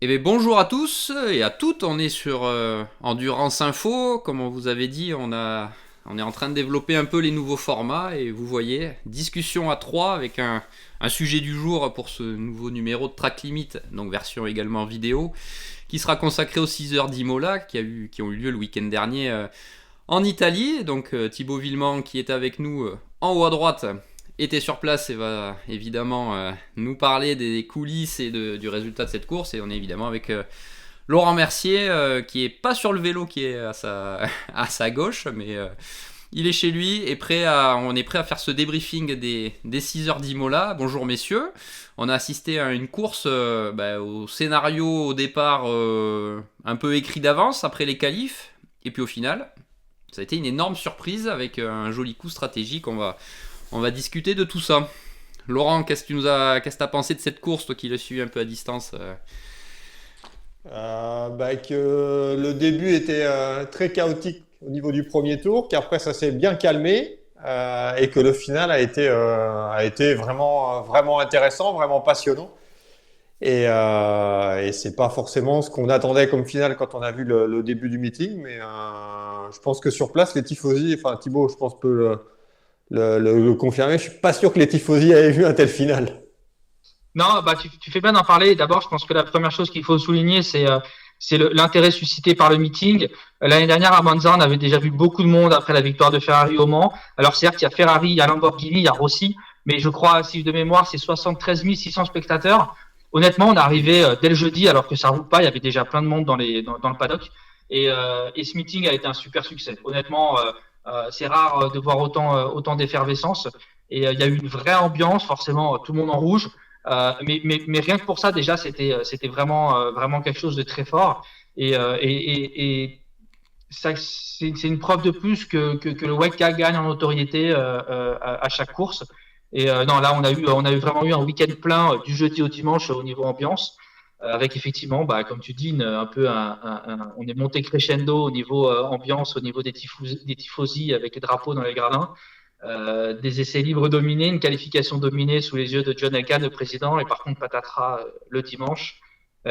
Eh bien, bonjour à tous et à toutes, on est sur Endurance Info. Comme on vous avait dit, on est en train de développer un peu les nouveaux formats et vous voyez, discussion à trois avec un sujet du jour pour ce nouveau numéro de Track Limit, donc version également vidéo, qui sera consacré aux 6 heures d'Imola qui ont eu lieu le week-end dernier en Italie. Donc Thibaut Villemont qui est avec nous en haut à droite était sur place et va évidemment nous parler des coulisses et du résultat de cette course. Et on est évidemment avec Laurent Mercier qui est pas sur le vélo, qui est à sa gauche, mais il est chez lui et on est prêt à faire ce débriefing des 6 heures d'Imola. Bonjour messieurs, on a assisté à une course au scénario au départ un peu écrit d'avance après les qualifs, et puis au final ça a été une énorme surprise avec un joli coup stratégique. On va discuter de tout ça. Laurent, qu'est-ce que tu as pensé de cette course, toi qui l'as suivi un peu à distance Que le début était très chaotique au niveau du premier tour, qu'après ça s'est bien calmé et que le final a été vraiment, vraiment intéressant, vraiment passionnant. Et c'est pas forcément ce qu'on attendait comme finale quand on a vu le début du meeting, mais je pense que sur place, les tifosi, enfin Thibaut, je pense peut le confirmer, je suis pas sûr que les tifosi avaient vu un tel final. Non, tu fais bien d'en parler. D'abord, je pense que la première chose qu'il faut souligner, c'est l'intérêt suscité par le meeting. L'année dernière, à Monza, on avait déjà vu beaucoup de monde après la victoire de Ferrari au Mans. Alors, certes, il y a Ferrari, il y a Lamborghini, il y a Rossi, mais je crois, si de mémoire, c'est 73 600 spectateurs. Honnêtement, on est arrivé dès le jeudi, alors que ça roule pas. Il y avait déjà plein de monde dans le paddock. Et ce meeting a été un super succès. Honnêtement, c'est rare de voir autant d'effervescence. Et il y a eu une vraie ambiance, forcément, tout le monde en rouge. Mais rien que pour ça, déjà, c'était vraiment quelque chose de très fort. Et ça, c'est une preuve de plus que le WEC gagne en notoriété à chaque course. Non, là, on a vraiment eu un week-end plein du jeudi au dimanche au niveau ambiance. Avec effectivement, comme tu dis, on est monté crescendo au niveau ambiance, au niveau des tifosi avec les drapeaux dans les gradins. Des essais libres dominés, une qualification dominée sous les yeux de John Elkann, le président, et par contre patatras le dimanche.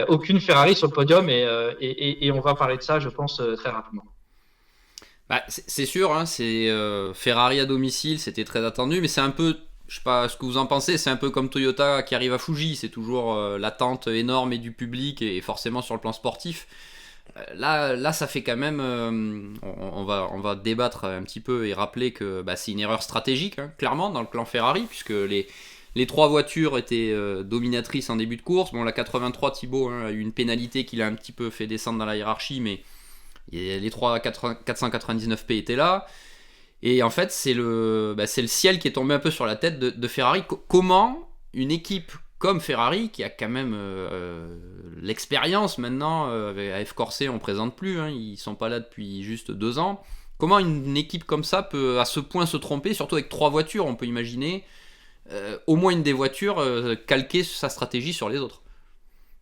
Aucune Ferrari sur le podium et on va parler de ça, je pense, très rapidement. C'est sûr, hein, c'est Ferrari à domicile, c'était très attendu, mais c'est un peu, je sais pas ce que vous en pensez, c'est un peu comme Toyota qui arrive à Fuji, c'est toujours l'attente énorme et du public et forcément sur le plan sportif. Là, ça fait quand même. On va débattre un petit peu et rappeler que c'est une erreur stratégique, hein, clairement, dans le clan Ferrari, puisque les trois voitures étaient dominatrices en début de course. Bon, la 83, Thibaut a eu une pénalité qui l'a un petit peu fait descendre dans la hiérarchie, mais les trois 499P étaient là. Et en fait, c'est le ciel qui est tombé un peu sur la tête de Ferrari. Comment une équipe comme Ferrari, qui a quand même l'expérience maintenant, avec F Corset on ne présente plus, hein, ils sont pas là depuis juste 2 ans. Comment une équipe comme ça peut à ce point se tromper, surtout avec trois voitures, on peut imaginer au moins une des voitures calquer sa stratégie sur les autres.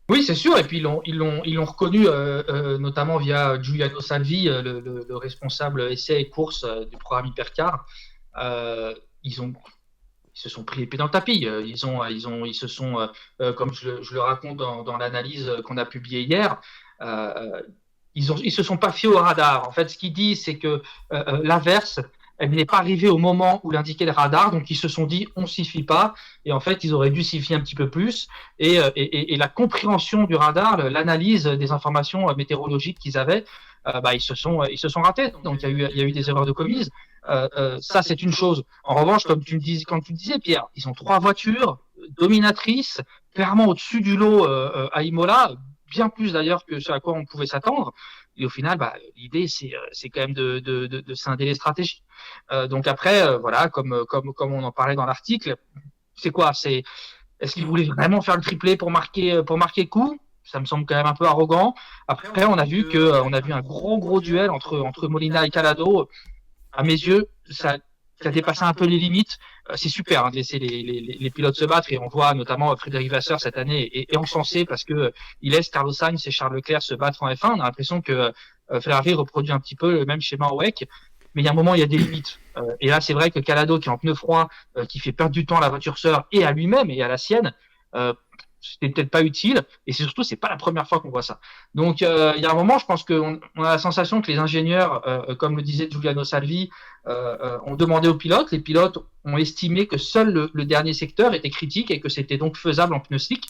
Oui, c'est sûr. Et puis ils l'ont reconnu, notamment via Giuliano Salvi, le responsable essai et course du programme Hypercar. Euh, ils ont Ils se sont pris les pieds dans le tapis. Ils se sont, comme je le raconte dans l'analyse qu'on a publiée hier, euh, ils se sont pas fiés au radar. En fait, ce qu'il dit, c'est que l'inverse, elle n'est pas arrivée au moment où l'indiquait le radar, donc ils se sont dit on s'y fie pas, et en fait ils auraient dû s'y fier un petit peu plus. Et la compréhension du radar, l'analyse des informations météorologiques qu'ils avaient, ils se sont ratés. Donc il y a eu des erreurs de commise. Ça, c'est une chose. En revanche, comme tu disais, Pierre, ils ont trois voitures dominatrices, clairement au-dessus du lot à Imola, bien plus d'ailleurs que ce à quoi on pouvait s'attendre. Et au final, l'idée, c'est quand même de scinder les stratégies. Donc après, voilà, comme on en parlait dans l'article, c'est quoi? Est-ce qu'ils voulaient vraiment faire le triplé pour marquer le coup? Ça me semble quand même un peu arrogant. Après, on a vu un gros duel entre Molina et Calado. À mes yeux, ça dépassait un peu les limites. C'est super hein, de laisser les pilotes se battre et on voit notamment Frédéric Vasseur cette année est encensé parce que il laisse Carlos Sainz et Charles Leclerc se battre en F1. On a l'impression que Ferrari reproduit un petit peu le même schéma au WEC, mais il y a un moment il y a des limites. Et là c'est vrai que Calado qui est en pneu froid, qui fait perdre du temps à la voiture sœur et à lui-même et à la sienne, c'était peut-être pas utile, et surtout, c'est pas la première fois qu'on voit ça. Donc, il y a un moment, je pense qu'on a la sensation que les ingénieurs, comme le disait Giuliano Salvi, ont demandé aux pilotes. Les pilotes ont estimé que seul le dernier secteur était critique et que c'était donc faisable en pneus slick.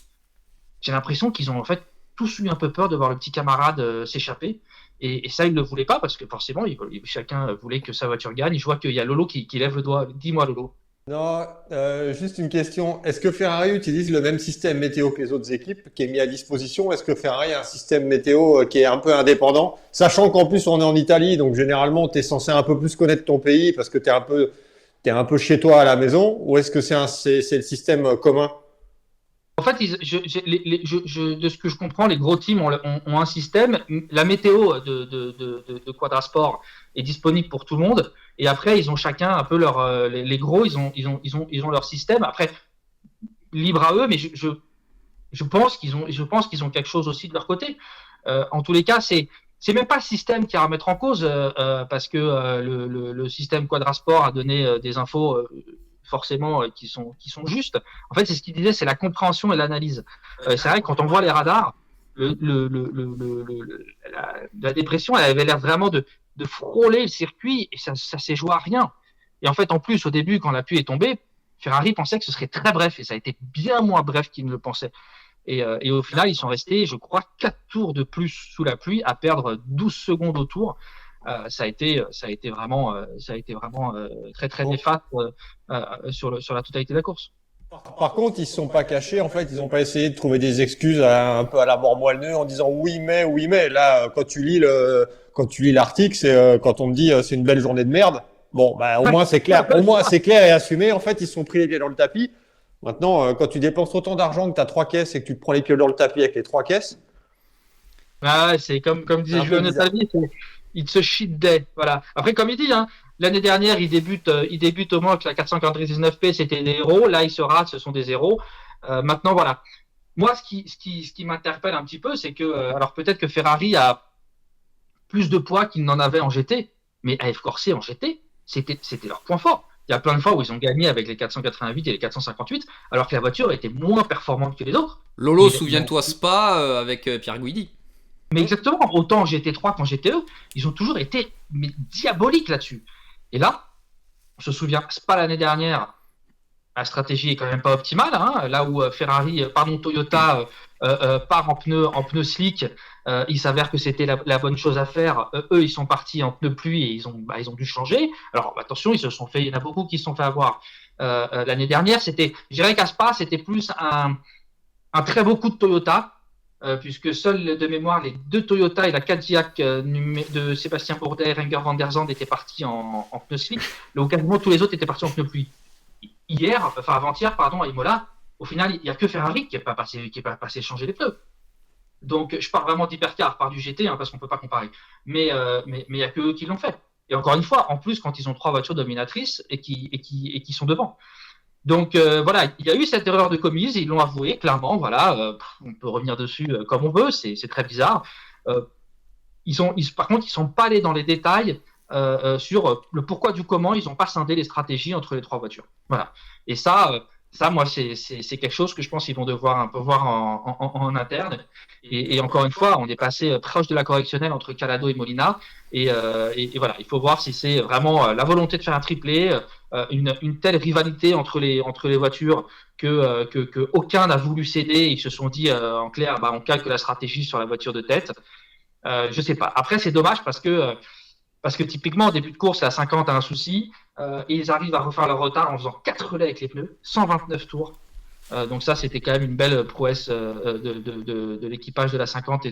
J'ai l'impression qu'ils ont en fait tous eu un peu peur de voir le petit camarade s'échapper. Et ça, ils ne le voulaient pas parce que forcément, chacun voulait que sa voiture gagne. Et je vois qu'il y a Lolo qui lève le doigt. Dis-moi, Lolo. Non, juste une question. Est-ce que Ferrari utilise le même système météo que les autres équipes qui est mis à disposition? Est-ce que Ferrari a un système météo qui est un peu indépendant? Sachant qu'en plus on est en Italie, donc généralement tu es censé un peu plus connaître ton pays parce que t'es un peu chez toi à la maison, ou est-ce que c'est le système commun? En fait, de ce que je comprends, les gros teams ont un système. La météo de Quadrasport est disponible pour tout le monde. Et après, ils ont chacun un peu les gros, ils ont leur système. Après, libre à eux, mais je pense qu'ils ont quelque chose aussi de leur côté. En tous les cas, c'est même pas le système qui a à remettre en cause parce que le système Quadrasport a donné des infos forcément qui sont justes. En fait, c'est ce qu'il disait, c'est la compréhension et l'analyse. C'est vrai que quand on voit les radars, la dépression, elle avait l'air vraiment de frôler le circuit et ça s'est joué à rien. Et en fait, en plus, au début, quand la pluie est tombée, Ferrari pensait que ce serait très bref et ça a été bien moins bref qu'il ne le pensait. Et au final, ils sont restés, je crois, 4 tours de plus sous la pluie à perdre 12 secondes au tour. Ça a été vraiment très très néfaste sur la totalité de la course. Par contre, ils se sont pas cachés. En fait, ils n'ont pas essayé de trouver des excuses un peu à la mort moelle en disant oui mais. Là, quand tu lis l'article, c'est quand on me dit c'est une belle journée de merde. Bon, bah au moins c'est clair. Au moins c'est clair et assumé. En fait, ils se sont pris les pieds dans le tapis. Maintenant, quand tu dépenses autant d'argent que tu as 3 caisses et que tu te prends les pieds dans le tapis avec les 3 caisses. Ah, c'est comme disait Julien Salvi, il se shit day. Voilà. Après, comme il dit, hein, l'année dernière, il débute au moins avec la 499P, c'était des héros. Là, il se rate, ce sont des zéros. Maintenant, voilà. Moi, ce qui m'interpelle un petit peu, c'est que, alors peut-être que Ferrari a plus de poids qu'il n'en avait en GT, mais à F-Corset en GT, c'était leur point fort. Il y a plein de fois où ils ont gagné avec les 488 et les 458, alors que la voiture était moins performante que les autres. Lolo, souviens-toi Spa avec Pierre Guidi. Mais exactement, autant en GT3 qu'en GTE, ils ont toujours été diaboliques là-dessus. Et là, on se souvient, Spa l'année dernière, la stratégie est quand même pas optimale. Hein, là où Toyota part en pneus slick, il s'avère que c'était la bonne chose à faire. Eux, ils sont partis en pneus pluie et ils ont dû changer. Alors attention, il y en a beaucoup qui se sont fait avoir. L'année dernière, je dirais qu'à Spa, c'était plus un très beau coup de Toyota. Puisque seuls de mémoire les 2 Toyota et la Cadillac de Sébastien Bourdet et Renger van der Zandt étaient partis en pneus slick, là où quasiment tous les autres étaient partis en pneus pluie. Avant-hier, à Imola, au final, il n'y a que Ferrari qui n'est pas passé changer les pneus. Donc, je parle vraiment d'hypercar, par du GT, parce qu'on ne peut pas comparer. Mais il n'y a que eux qui l'ont fait. Et encore une fois, en plus, quand ils ont 3 voitures dominatrices et qui sont devant. Donc voilà, il y a eu cette erreur de commise, ils l'ont avoué clairement. Voilà, on peut revenir dessus comme on veut, c'est très bizarre. Par contre, ils sont pas allés dans les détails sur le pourquoi du comment. Ils n'ont pas scindé les stratégies entre les 3 voitures. Voilà. Et ça, moi, c'est quelque chose que je pense qu'ils vont devoir un peu voir en interne. Et encore une fois, on est passé proche de la correctionnelle entre Calado et Molina. Et voilà, il faut voir si c'est vraiment la volonté de faire un triplé, une telle rivalité entre les voitures que aucun n'a voulu céder. Ils se sont dit en clair, on calque la stratégie sur la voiture de tête. Je sais pas. Après, c'est dommage parce que typiquement, en début de course, la 50 a un souci. Et ils arrivent à refaire leur retard en faisant 4 relais avec les pneus, 129 tours. Donc ça, c'était quand même une belle prouesse de l'équipage de la 50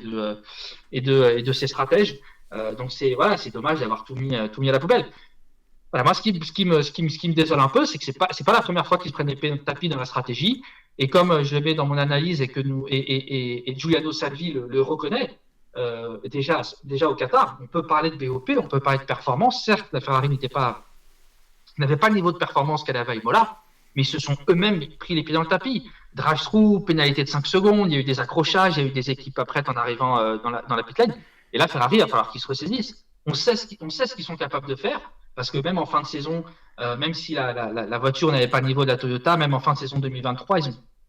et de ses stratèges. Donc c'est dommage d'avoir tout mis à la poubelle. Voilà, moi, ce qui me désole un peu, c'est que c'est pas la première fois qu'ils se prennent les tapis dans la stratégie. Et comme je le mets dans mon analyse et Giuliano Salvi le reconnaît, déjà au Qatar, on peut parler de BOP, on peut parler de performance. Certes, la Ferrari n'avait pas le niveau de performance qu'elle avait à Imola, mais ils se sont eux-mêmes pris les pieds dans le tapis. Drive-through, pénalité de 5 secondes, il y a eu des accrochages, il y a eu des équipes après en arrivant dans la pit lane. Et là, Ferrari, il va falloir qu'ils se ressaisissent. On sait ce qu'ils sont capables de faire, parce que même en fin de saison, même si la voiture n'avait pas le niveau de la Toyota, même en fin de saison 2023,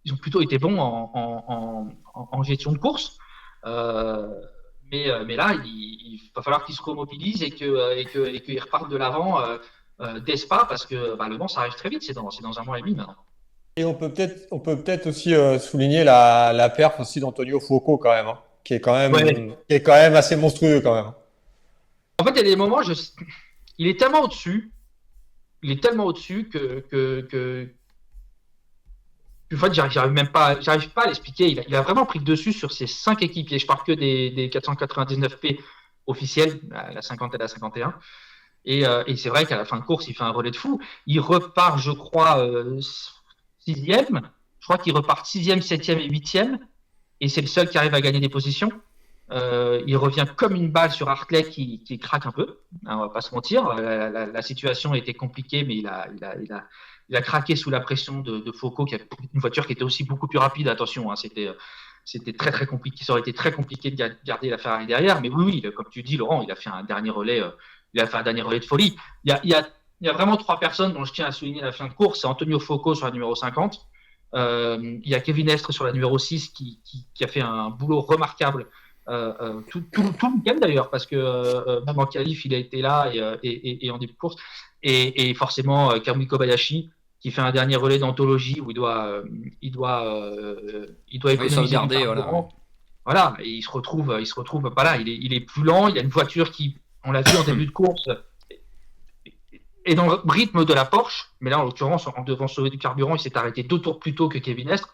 ils ont plutôt été bons en gestion de course. Mais là, il va falloir qu'ils se remobilisent et qu'ils repartent de l'avant dès Spa parce que Le Mans, ça arrive très vite, c'est dans un mois et demi maintenant. Et on peut peut-être aussi souligner la perf aussi d'Antonio Fuoco quand même, hein, Ouais. qui est quand même assez monstrueux quand même. En fait, il y a des moments, il est tellement au-dessus, que en fait, j'arrive pas à l'expliquer. Il a vraiment pris le dessus sur ses 5 équipiers. Je parle que des 499P officiels, la 50 et la 51. Et c'est vrai qu'à la fin de course, il fait un relais de fou. Il repart, je crois, sixième. Je crois qu'il repart sixième, septième et huitième. Et c'est le seul qui arrive à gagner des positions. Il revient comme une balle sur Hartley qui craque un peu. Hein, on va pas se mentir. La situation était compliquée, mais il a craqué sous la pression de Foucault, qui a une voiture qui était aussi beaucoup plus rapide. Attention, hein, c'était très très compliqué. Ça aurait été très compliqué de garder la Ferrari derrière. Mais oui, comme tu dis, Laurent, il a fait un dernier relais. Il a fait un dernier relais de folie. Il y a vraiment 3 personnes dont je tiens à souligner la fin de course. C'est Antonio Foucault sur la numéro 50. Il y a Kevin Estre sur la numéro 6 qui a fait un boulot remarquable tout le week-end d'ailleurs, parce que même en qualif, il a été là et en début de course. Et forcément, Kamui Kobayashi qui fait un dernier relais d'anthologie où il doit économiser du carburant. Voilà, et il se retrouve pas là. Il est plus lent. Il y a une voiture qui, on l'a vu en début de course, est dans le rythme de la Porsche, mais là en l'occurrence, en devant sauver du carburant, il s'est arrêté 2 tours plus tôt que Kevin Estre.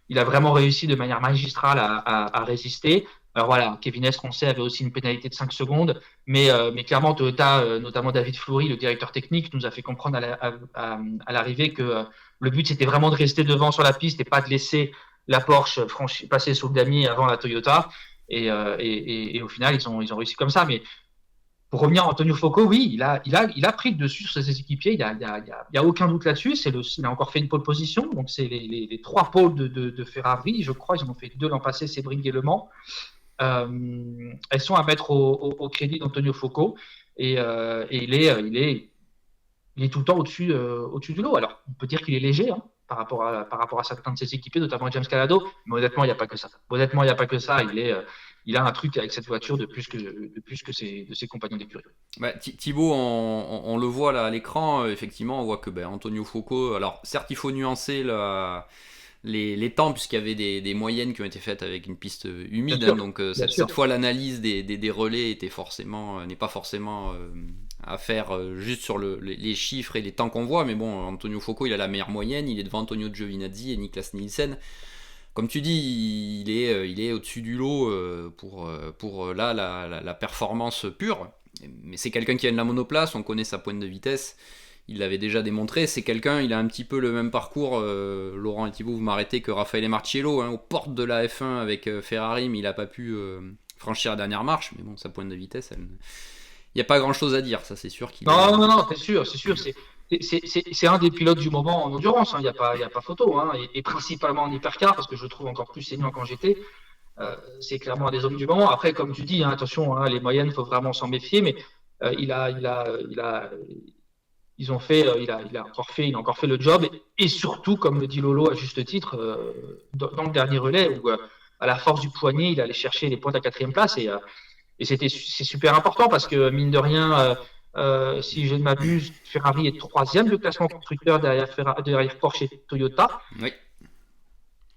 Il a vraiment réussi de manière magistrale à résister. Alors voilà, Kevin Estre, on sait, avait aussi une pénalité de 5 secondes, mais clairement, Toyota, notamment David Fleury, le directeur technique, nous a fait comprendre à l'arrivée que le but, c'était vraiment de rester devant sur la piste et pas de laisser la Porsche passer sous le damier avant la Toyota. Et au final, ils ont réussi comme ça. Mais pour revenir à Antonio Foucault, oui, il a pris le dessus sur ses équipiers, il y a aucun doute là-dessus. Il a encore fait une pole position, donc c'est les 3 pôles de Ferrari, je crois, ils en ont fait 2 l'an passé, Sebring et Le Mans. Elles sont à mettre au crédit d'Antonio Foucault et il est tout le temps au-dessus du lot. Alors, on peut dire qu'il est léger par rapport à certains de ses équipiers, notamment James Calado, mais honnêtement, il n'y a pas que ça. Il a un truc avec cette voiture de plus que ses compagnons d'écurie. Thibaut, on le voit là à l'écran, effectivement, on voit que Antonio Foucault, alors certes, il faut nuancer les temps, puisqu'il y avait des moyennes qui ont été faites avec une piste humide, donc cette fois l'analyse des relais n'est pas forcément à faire juste sur les chiffres et les temps qu'on voit, mais bon, Antonio Foucault, il a la meilleure moyenne, il est devant Antonio Giovinazzi et Niklas Nielsen. Comme tu dis, il est au-dessus du lot pour là la performance pure. Mais c'est quelqu'un qui a de la monoplace, on connaît sa pointe de vitesse, il l'avait déjà démontré. C'est quelqu'un, il a un petit peu le même parcours, Laurent et Thibaut, vous m'arrêtez, que Raffaele Marciello, aux portes de la F1 avec Ferrari, mais il n'a pas pu franchir la dernière marche. Mais bon, sa pointe de vitesse, il n'y a pas grand-chose à dire, ça c'est sûr. Non, c'est sûr. C'est un des pilotes du moment en endurance, il n'y a pas photo, et principalement en hypercar, parce que je le trouve encore plus saignant qu'en GT. C'est clairement un des hommes du moment. Après, comme tu dis, attention, les moyennes, il faut vraiment s'en méfier, mais il a encore fait le job, et surtout, comme le dit Lolo à juste titre, dans le dernier relais, où à la force du poignet, il allait chercher les points de la 4e place, et c'est super important, parce que mine de rien, si je ne m'abuse, Ferrari est 3e de classement constructeur derrière Porsche et Toyota. Oui.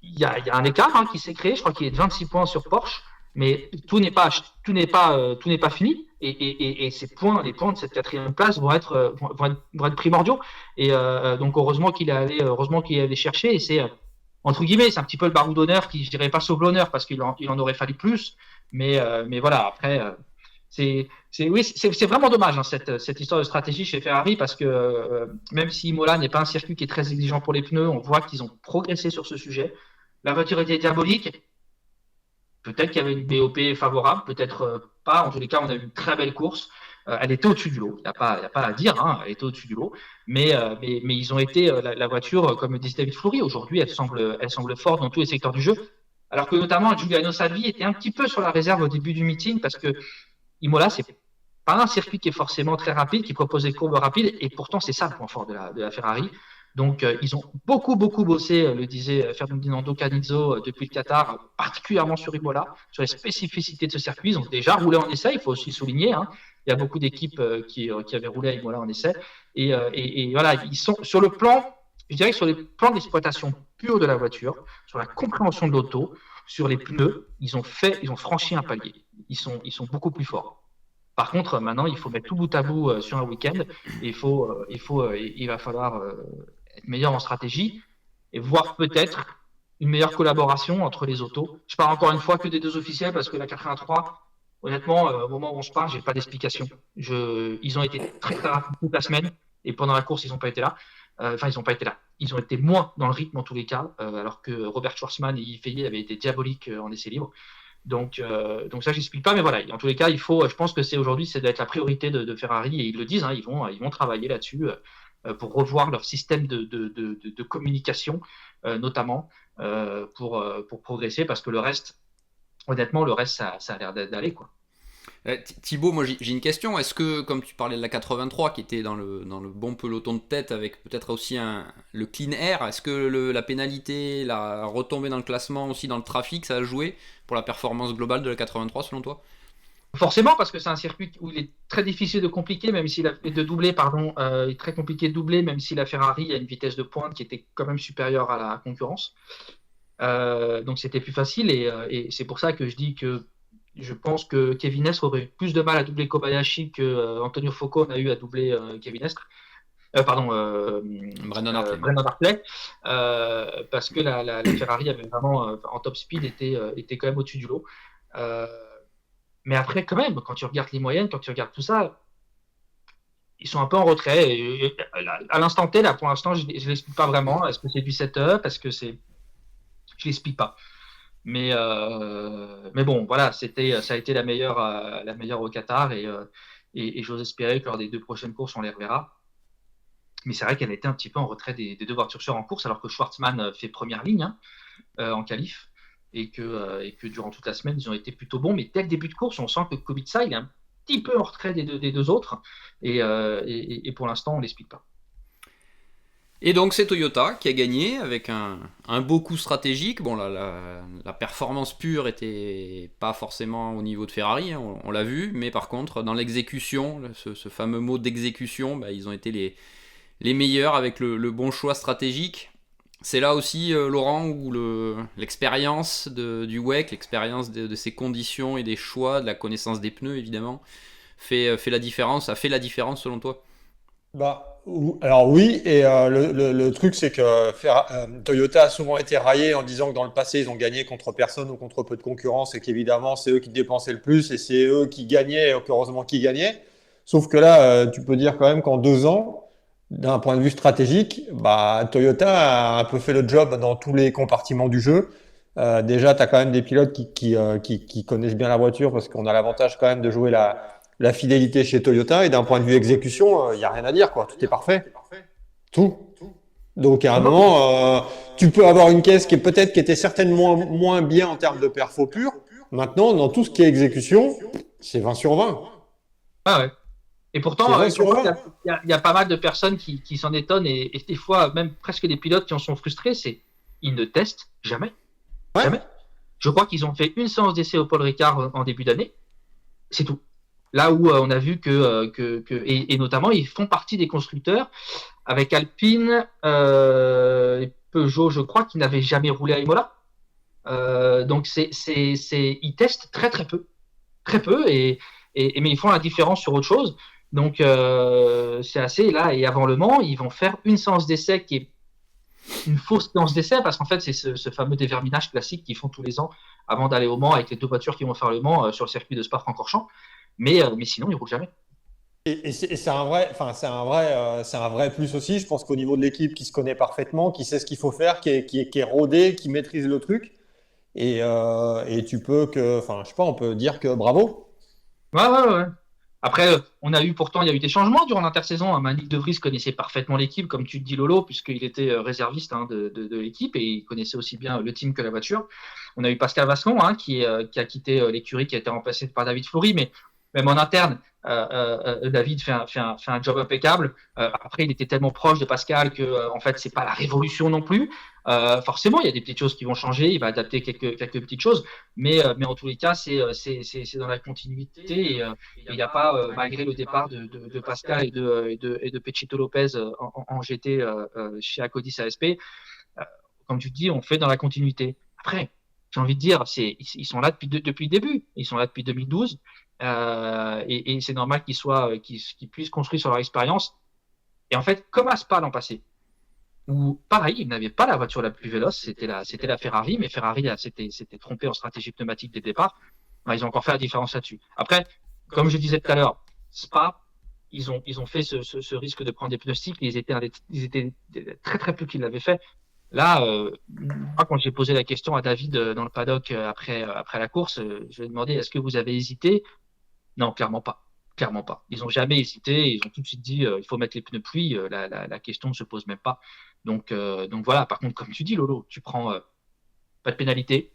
Il y a un écart qui s'est créé, je crois qu'il est de 26 points sur Porsche, mais tout n'est pas fini, et les points de cette 4e place vont être primordiaux, et donc heureusement qu'il est allé chercher, et c'est entre guillemets, c'est un petit peu le barreau d'honneur qui, je dirais pas sauve l'honneur, parce qu'il en aurait fallu plus, mais voilà, après c'est vraiment dommage cette histoire de stratégie chez Ferrari, parce que même si Imola n'est pas un circuit qui est très exigeant pour les pneus, on voit qu'ils ont progressé sur ce sujet. La voiture était diabolique. Peut-être qu'il y avait une BOP favorable, peut-être pas. En tous les cas, on a eu une très belle course. Elle était au-dessus du lot. Il n'y a pas à dire. Elle était au-dessus du lot. Mais ils ont été la voiture, comme disait David Fleury. Aujourd'hui, elle semble forte dans tous les secteurs du jeu. Alors que notamment Giuliano Salvi était un petit peu sur la réserve au début du meeting, parce que Imola, c'est pas un circuit qui est forcément très rapide, qui propose des courbes rapides, et pourtant c'est ça le point fort de la Ferrari. Donc, ils ont beaucoup, beaucoup bossé, le disait Ferdinando Canizzo, depuis le Qatar, particulièrement sur Imola, sur les spécificités de ce circuit. Ils ont déjà roulé en essai, il faut aussi souligner. Hein. Il y a beaucoup d'équipes qui avaient roulé à Imola en essai. Et voilà, ils sont sur le plan, je dirais que sur les plans d'exploitation pure de la voiture, sur la compréhension de l'auto, sur les pneus, ils ont franchi un palier. Ils sont beaucoup plus forts. Par contre, maintenant, il faut mettre tout bout à bout sur un week-end. Et il va falloir être meilleur en stratégie et voir peut-être une meilleure collaboration entre les autos. Je parle encore une fois que des deux officiels parce que la 83, honnêtement, au moment où on se parle, j'ai pas d'explication. Ils ont été très, très rapides toute la semaine et pendant la course, ils n'ont pas été là. Enfin, ils n'ont pas été là. Ils ont été moins dans le rythme en tous les cas, alors que Robert Schwarzman et Yves Veillé avaient été diaboliques en essai libre. Donc ça, j'explique pas, mais voilà. En tous les cas, je pense que aujourd'hui, ça doit être la priorité de Ferrari et ils le disent. Hein, ils vont travailler là-dessus pour revoir leur système de communication, notamment pour progresser, parce que le reste, honnêtement, ça a l'air d'aller quoi. Thibaut, moi j'ai une question. Est-ce que, comme tu parlais de la 83 qui était dans le bon peloton de tête avec peut-être aussi le clean air, est-ce que la pénalité, la retombée dans le classement aussi dans le trafic, ça a joué pour la performance globale de la 83 selon toi? Forcément, parce que c'est un circuit où il est très difficile de doubler, il est très compliqué de doubler, même si la Ferrari a une vitesse de pointe qui était quand même supérieure à la concurrence. Donc c'était plus facile et c'est pour ça que je dis que je pense que Kevin Estre aurait eu plus de mal à doubler Kobayashi que Antonio Focon a eu à doubler Kevin Estre. Brandon Hartley. Parce que la Ferrari avait vraiment en top speed était quand même au-dessus du lot. Mais après, quand même, quand tu regardes les moyennes, quand tu regardes tout ça, ils sont un peu en retrait. Et à l'instant T, là, pour l'instant, je ne l'explique pas vraiment. Est-ce que c'est du setup? Est-ce que c'est... Je ne l'explique pas. Mais bon, voilà, ça a été la meilleure au Qatar et j'ose espérer que lors des 2 prochaines courses, on les reverra. Mais c'est vrai qu'elle était un petit peu en retrait des 2 voitures en course, alors que Schwarzman fait première ligne en qualif et que durant toute la semaine, ils ont été plutôt bons. Mais dès le début de course, on sent que Kubica, il est un petit peu en retrait des deux autres et pour l'instant, on ne l'explique pas. Et donc c'est Toyota qui a gagné avec un beau coup stratégique. Bon, la performance pure était pas forcément au niveau de Ferrari, hein, on l'a vu, mais par contre dans l'exécution, ce fameux mot d'exécution, ils ont été les meilleurs avec le bon choix stratégique. C'est là aussi, Laurent, où l'expérience du WEC, l'expérience de ses conditions et des choix, de la connaissance des pneus évidemment, a fait la différence selon toi? Alors oui, et le truc c'est que Toyota a souvent été raillé en disant que dans le passé ils ont gagné contre personne ou contre peu de concurrence et qu'évidemment c'est eux qui dépensaient le plus et c'est eux qui gagnaient, et heureusement qui gagnaient. Sauf que là, tu peux dire quand même qu'en 2 ans, d'un point de vue stratégique, Toyota a un peu fait le job dans tous les compartiments du jeu. Déjà, tu as quand même des pilotes qui connaissent bien la voiture parce qu'on a l'avantage quand même de jouer la fidélité chez Toyota et d'un point de vue exécution, il n'y a rien à dire, quoi. Tout est parfait. Tout. Donc à un moment, tu peux avoir une caisse qui était certainement moins bien en termes de perfo pur. Maintenant, dans tout ce qui est exécution, c'est 20 sur 20. Ah ouais. Et pourtant, il y a pas mal de personnes qui s'en étonnent et des fois, même presque des pilotes qui en sont frustrés, ils ne testent jamais. Ouais. Jamais. Je crois qu'ils ont fait une séance d'essai au Paul Ricard en début d'année. C'est tout. Là où on a vu et notamment, ils font partie des constructeurs avec Alpine et Peugeot, je crois, qui n'avaient jamais roulé à Imola. Donc, ils testent très, très peu. Très peu, mais ils font la différence sur autre chose. Donc, c'est assez là. Et avant Le Mans, ils vont faire une séance d'essai qui est une fausse séance d'essai parce qu'en fait, c'est ce fameux déverminage classique qu'ils font tous les ans avant d'aller au Mans avec les 2 voitures qui vont faire Le Mans sur le circuit de Spa-Francorchamps. Mais sinon, ils ne roulent jamais. Et c'est un vrai plus aussi. Je pense qu'au niveau de l'équipe qui se connaît parfaitement, qui sait ce qu'il faut faire, qui est rodé, qui maîtrise le truc. Et tu peux on peut dire que bravo. Ouais. Après, il y a eu des changements durant l'intersaison. Nick De Vries connaissait parfaitement l'équipe, comme tu le dis Lolo, puisqu'il était réserviste de l'équipe et il connaissait aussi bien le team que la voiture. On a eu Pascal Vasselon qui a quitté l'écurie, qui a été remplacé par David Flory, mais même en interne, David fait un job impeccable. Après, il était tellement proche de Pascal que, en fait, c'est pas la révolution non plus. Forcément, il y a des petites choses qui vont changer. Il va adapter quelques petites choses, mais en tous les cas, c'est dans la continuité. Et il n'y a pas, malgré le départ de Pascal et de Pechito Lopez en GT chez Acodis ASP, comme tu dis, on fait dans la continuité. Après, j'ai envie de dire, ils sont là depuis le début. Ils sont là depuis 2012. Et c'est normal qu'ils puissent construire sur leur expérience. Et en fait, comme à Spa l'an passé, où pareil, ils n'avaient pas la voiture la plus véloce, c'était la Ferrari, mais Ferrari s'était trompé en stratégie pneumatique dès le départ. Ben, ils ont encore fait la différence là-dessus. Après, comme je disais tout à l'heure, Spa, ils ont fait ce risque de prendre des pneus cycles. Ils étaient très très peu qu'ils l'avaient fait. Là, moi, quand j'ai posé la question à David dans le paddock après la course, je lui ai demandé est-ce que vous avez hésité? Non, clairement pas. Clairement pas. Ils n'ont jamais hésité. Ils ont tout de suite dit il faut mettre les pneus pluie. La question ne se pose même pas. Donc voilà. Par contre, comme tu dis, Lolo, tu prends pas de pénalité,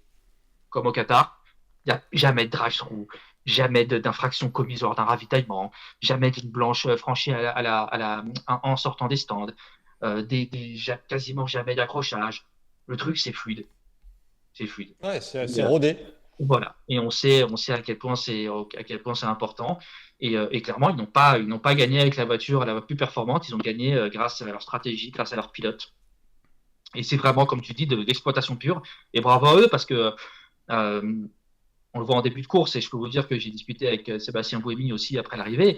comme au Qatar. Il n'y a jamais de drive-through, jamais d'infraction commise lors d'un ravitaillement, jamais d'une blanche franchie en sortant des stands, quasiment jamais d'accrochage. Le truc, c'est fluide. C'est fluide. Ouais, c'est rodé. Voilà. Et on sait à quel point c'est important. Et clairement, ils n'ont pas gagné avec la voiture la plus performante. Ils ont gagné grâce à leur stratégie, grâce à leur pilote. Et c'est vraiment, comme tu dis, de l'exploitation pure. Et bravo à eux parce que on le voit en début de course. Et je peux vous dire que j'ai discuté avec Sébastien Buemi aussi après l'arrivée.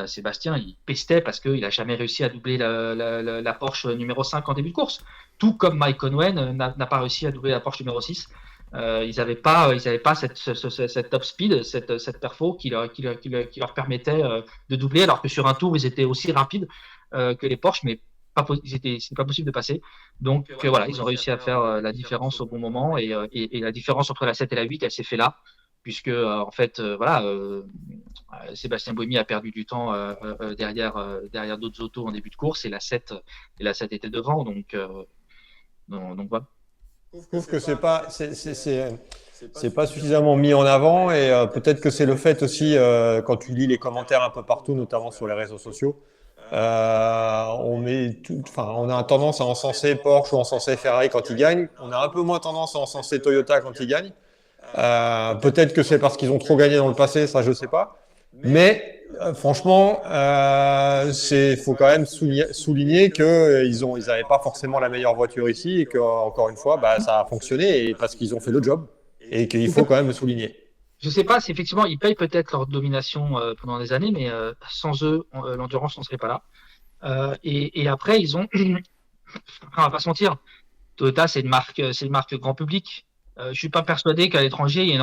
Sébastien, il pestait parce qu'il n'a jamais réussi à doubler la Porsche numéro 5 en début de course. Tout comme Mike Conway n'a pas réussi à doubler la Porsche numéro 6. Ils n'avaient pas cette top speed, cette perfo qui leur permettait de doubler, alors que sur un tour, ils étaient aussi rapides que les Porsche, mais c'était pas possible de passer. Donc voilà, ils ont réussi à faire la différence au bon moment, et la différence entre la 7 et la 8, elle s'est fait là, puisque en fait, Sébastien Buemi a perdu du temps derrière d'autres autos en début de course, et la 7 était devant, donc voilà. Je trouve que c'est pas suffisamment mis en avant et peut-être que c'est le fait aussi quand tu lis les commentaires un peu partout, notamment sur les réseaux sociaux, on a tendance à encenser Porsche ou encenser Ferrari quand ils gagnent. On a un peu moins tendance à encenser Toyota quand ils gagnent. Peut-être que c'est parce qu'ils ont trop gagné dans le passé, ça je sais pas. Mais franchement, faut quand même souligner que ils avaient pas forcément la meilleure voiture ici et que encore une fois, bah, ça a fonctionné et parce qu'ils ont fait le job et qu'il faut quand même le souligner. Je sais pas si effectivement ils payent peut-être leur domination pendant des années, mais sans eux, l'endurance n'en serait pas là. Et après, ils ont, on va pas se mentir, Toyota c'est une marque grand public. Je suis pas persuadé qu'à l'étranger il y ait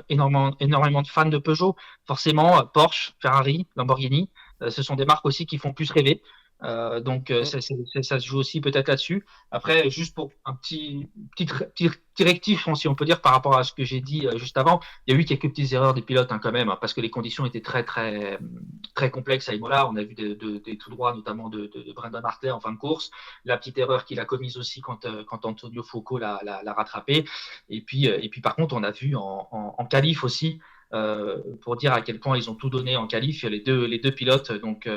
énormément de fans de Peugeot. Forcément, Porsche, Ferrari, Lamborghini, ce sont des marques aussi qui font plus rêver. Donc ça se joue aussi peut-être là-dessus. Après, juste pour un petit rectif, si on peut dire, par rapport à ce que j'ai dit juste avant, il y a eu quelques petites erreurs des pilotes quand même, parce que les conditions étaient très très très complexes à Imola. On a vu des tout droits, notamment de Brendan Hartley en fin de course. La petite erreur qu'il a commise aussi quand Antonio Foucault l'a rattrapé. Et puis par contre, on a vu en qualif aussi. Pour dire à quel point ils ont tout donné en qualif, les deux pilotes, donc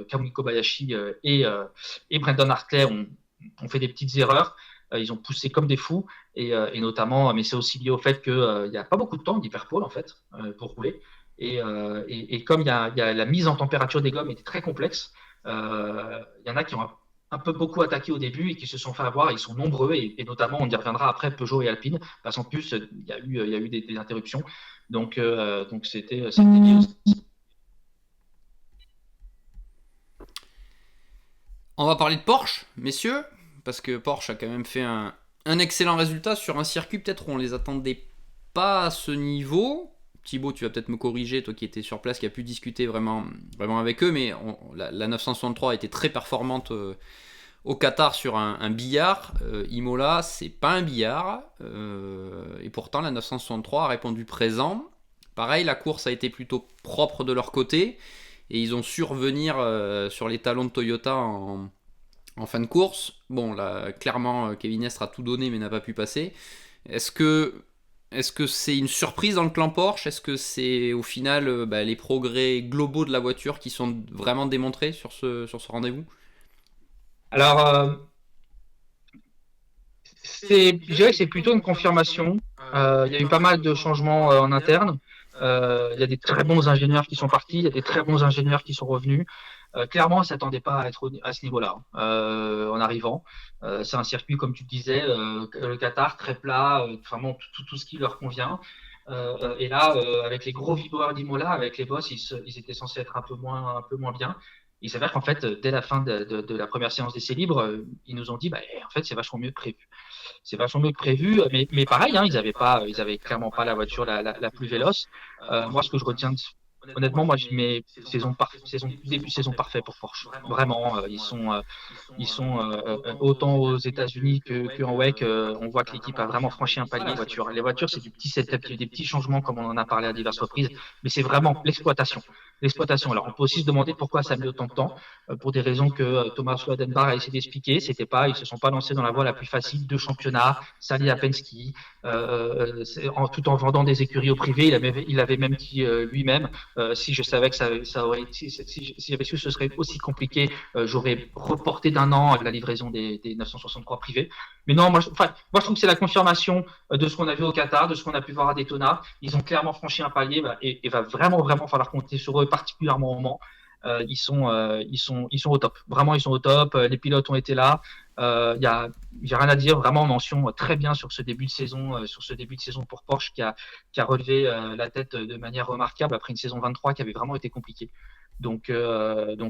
Kamui Kobayashi et Brendan Hartley ont fait des petites erreurs. Ils ont poussé comme des fous, et notamment, mais c'est aussi lié au fait qu'il n'y a pas beaucoup de temps d'hyperpole en fait pour rouler. Et comme il y a la mise en température des gommes était très complexe, il y en a qui ont un peu beaucoup attaqué au début et qui se sont fait avoir. Ils sont nombreux, et notamment on y reviendra après, Peugeot et Alpine, parce qu'en plus il y a eu des interruptions. Donc c'était lié aussi. On va parler de Porsche, messieurs, parce que Porsche a quand même fait un excellent résultat sur un circuit peut-être où on les attendait pas à ce niveau. Thibaut, tu vas peut-être me corriger, toi qui étais sur place, qui a pu discuter vraiment avec eux, mais la 963 a été très performante au Qatar sur un billard. Imola, c'est pas un billard, et pourtant la 963 a répondu présent. Pareil, la course a été plutôt propre de leur côté, et ils ont su revenir sur les talons de Toyota en fin de course. Bon, là, clairement, Kevin Estre a tout donné mais n'a pas pu passer. Est-ce que est-ce que c'est une surprise dans le clan Porsche? Est-ce que c'est au final les progrès globaux de la voiture qui sont vraiment démontrés sur ce rendez-vous? Alors, je dirais que c'est plutôt une confirmation. Il y a eu pas mal de changements en interne. Il y a des très bons ingénieurs qui sont partis, il y a des très bons ingénieurs qui sont revenus. Clairement, on ne s'attendait pas à être à ce niveau-là en arrivant. C'est un circuit, comme tu le disais, le Qatar, très plat, vraiment tout ce qui leur convient. Et là, avec les gros vibreurs d'Imola, avec les boss, ils étaient censés être un peu moins bien. Il s'avère qu'en fait, dès la fin de la première séance d'essai libre, ils nous ont dit, en fait, c'est vachement mieux que prévu. C'est vachement mieux que prévu, mais pareil, hein, ils avaient clairement pas la voiture la plus véloce. Moi, ce que je retiens, honnêtement, moi, je mets début de saison parfait pour Porsche. Vraiment, ils sont autant aux États-Unis qu'en WEC. On voit que l'équipe a vraiment franchi un palier de voiture. Les voitures, c'est du petit setup, il y a des petits changements, comme on en a parlé à diverses reprises, mais c'est vraiment l'exploitation. L'exploitation. Alors, on peut aussi se demander pourquoi ça a mis autant de temps, pour des raisons que Thomas Wadenbach a essayé d'expliquer. Ils se sont pas lancés dans la voie la plus facile de championnat, sali à Penske, tout en vendant des écuries au privé. Il avait même dit lui-même, si je savais que ça aurait été, si j'avais su que ce serait aussi compliqué, j'aurais reporté d'1 an la livraison des 963 privés. Mais non, moi je trouve que c'est la confirmation de ce qu'on a vu au Qatar, de ce qu'on a pu voir à Daytona. Ils ont clairement franchi un palier et va vraiment falloir compter sur eux, particulièrement au Mans. Ils sont au top. Vraiment, ils sont au top. Les pilotes ont été là. Il y a rien à dire. Vraiment, mention très bien sur ce début de saison, pour Porsche qui a relevé la tête de manière remarquable après une saison 23 qui avait vraiment été compliquée. Donc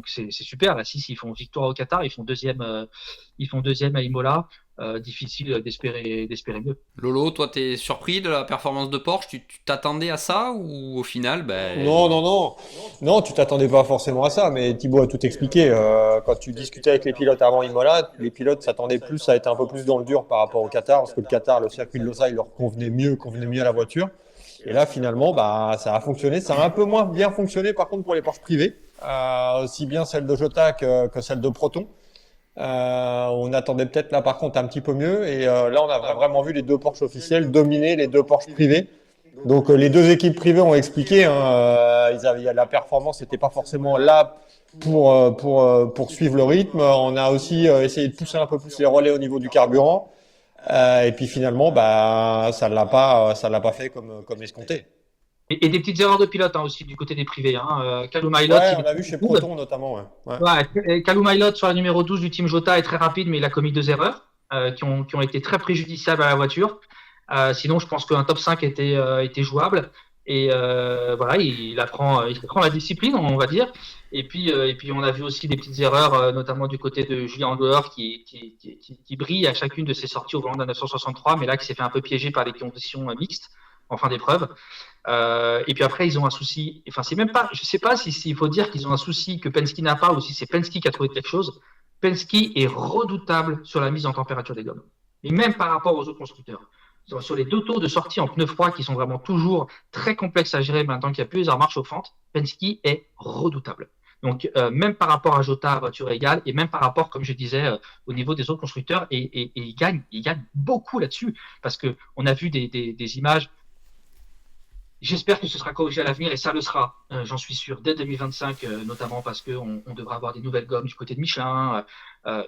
c'est super. Là, si ils font victoire au Qatar, ils font deuxième à Imola. Difficile d'espérer mieux. Lolo, toi, t'es surpris de la performance de Porsche? Tu t'attendais à ça ou au final, Non, tu t'attendais pas forcément à ça, mais Thibaut a tout expliqué. Quand tu discutais avec les pilotes avant Imola, les pilotes s'attendaient plus à être un peu plus dans le dur par rapport au Qatar, parce que le Qatar, le circuit de Losail leur convenait mieux à la voiture. Et là, finalement, ça a fonctionné. Ça a un peu moins bien fonctionné, par contre, pour les Porsche privées, aussi bien celle de Jota que celle de Proton. On attendait peut-être là par contre un petit peu mieux et là on a vraiment vu les deux Porsche officiels dominer les deux Porsche privés. Donc les deux équipes privées ont expliqué, la performance n'était pas forcément là pour suivre le rythme. On a aussi essayé de pousser un peu plus les relais au niveau du carburant et puis finalement ça l'a pas fait comme escompté. Et des petites erreurs de pilote aussi du côté des privés. Callum Ilott, on a vu chez Proton notamment. Callum Ilott sur la numéro 12 du team Jota est très rapide, mais il a commis 2 erreurs qui ont été très préjudiciables à la voiture. Sinon, je pense qu'un top 5 était jouable. Et il apprend la discipline, on va dire. Et puis on a vu aussi des petites erreurs, notamment du côté de Julien Andor qui brille à chacune de ses sorties au volant d'un 963, mais là qui s'est fait un peu piéger par les conditions mixtes en fin d'épreuve. Et puis après, ils ont un souci. Enfin, c'est même pas. Je sais pas s'il faut dire qu'ils ont un souci que Penske n'a pas ou si c'est Penske qui a trouvé quelque chose. Penske est redoutable sur la mise en température des gommes. Et même par rapport aux autres constructeurs. Sur les 2 tours de sortie en pneus froids qui sont vraiment toujours très complexes à gérer maintenant qu'il n'y a plus les armoires chauffantes, Penske est redoutable. Donc, même par rapport à Jota, à voiture égale, et même par rapport, comme je disais, au niveau des autres constructeurs, et ils gagnent beaucoup là-dessus. Parce qu'on a vu des images. J'espère que ce sera corrigé à l'avenir et ça le sera, j'en suis sûr, dès 2025, notamment parce qu'on devra avoir des nouvelles gommes du côté de Michelin.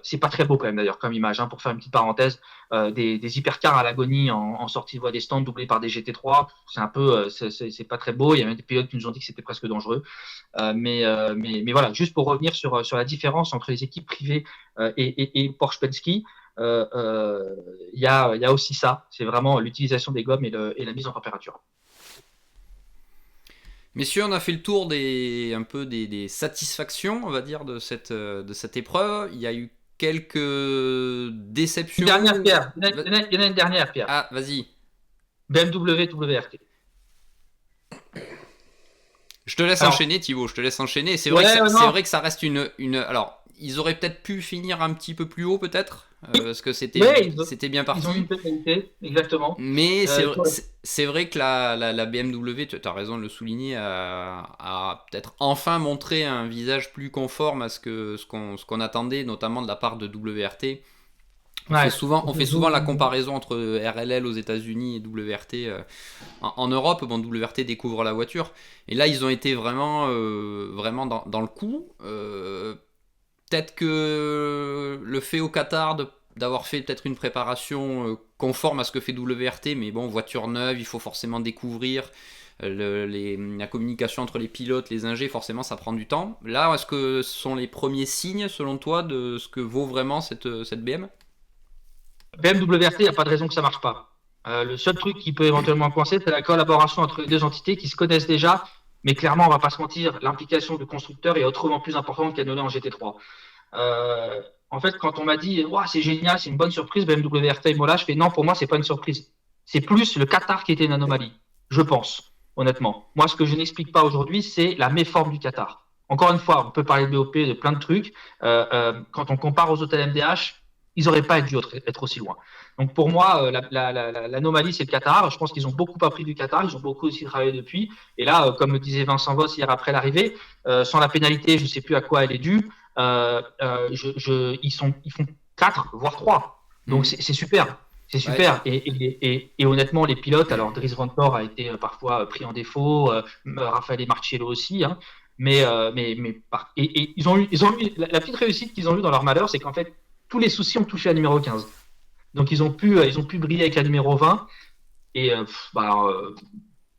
C'est pas très beau quand même d'ailleurs comme image, pour faire une petite parenthèse. Des hypercars à l'agonie en sortie de voie des stands doublés par des GT3, c'est un peu, c'est pas très beau. Il y a même des pilotes qui nous ont dit que c'était presque dangereux. Mais voilà, juste pour revenir sur la différence entre les équipes privées et Porsche Penske. Il y a aussi ça, c'est vraiment l'utilisation des gommes et la mise en température. Messieurs, on a fait le tour un peu des satisfactions, on va dire, de cette épreuve. Il y a eu quelques déceptions. Il y en a une dernière, Pierre. Ah, vas-y. BMW WRT. Je te laisse enchaîner, Thibaut. Je te laisse enchaîner. C'est vrai que ça reste une. Alors, ils auraient peut-être pu finir un petit peu plus haut, peut-être, parce que c'était bien parti. Ils ont une pénalité, exactement. Mais c'est vrai que la BMW, tu as raison de le souligner, a peut-être enfin montré un visage plus conforme à ce qu'on attendait, notamment de la part de WRT. On fait souvent la comparaison entre RLL aux États-Unis et WRT en Europe. Bon, WRT découvre la voiture. Et là, ils ont été vraiment dans le coup. Peut-être que le fait au Qatar d'avoir fait peut-être une préparation conforme à ce que fait WRT, mais bon, voiture neuve, il faut forcément découvrir. La communication entre les pilotes, les ingés, forcément ça prend du temps. Là, est-ce que ce sont les premiers signes, selon toi, de ce que vaut vraiment cette BM ? BMWRT, il n'y a pas de raison que ça marche pas. Le seul truc qui peut éventuellement coincer, c'est la collaboration entre les deux entités qui se connaissent déjà, mais clairement, on va pas se mentir, l'implication du constructeur est autrement plus importante qu'annulée en GT3. En fait, quand on m'a dit wow, c'est génial, c'est une bonne surprise, BMWRT et Mola, je fais non, pour moi, c'est pas une surprise. C'est plus le Qatar qui était une anomalie, je pense, honnêtement. Moi, ce que je n'explique pas aujourd'hui, c'est la méforme du Qatar. Encore une fois, on peut parler de BOP, de plein de trucs. Quand on compare aux autres LMDH, ils n'auraient pas dû être aussi loin. Donc pour moi, l'anomalie, c'est le Qatar. Je pense qu'ils ont beaucoup appris du Qatar, ils ont beaucoup aussi travaillé depuis. Et là, comme le disait Vincent Voss hier après l'arrivée, sans la pénalité, je ne sais plus à quoi elle est due, ils font 4, voire 3. Donc c'est super. C'est super. Ouais. Et honnêtement, les pilotes, alors Dries Vanthoor a été parfois pris en défaut, Raffaele Marciello aussi, hein, mais ils ont eu la petite réussite qu'ils ont eue dans leur malheur, c'est qu'en fait, tous les soucis ont touché à numéro 15. Donc ils ont pu briller avec la numéro 20. Et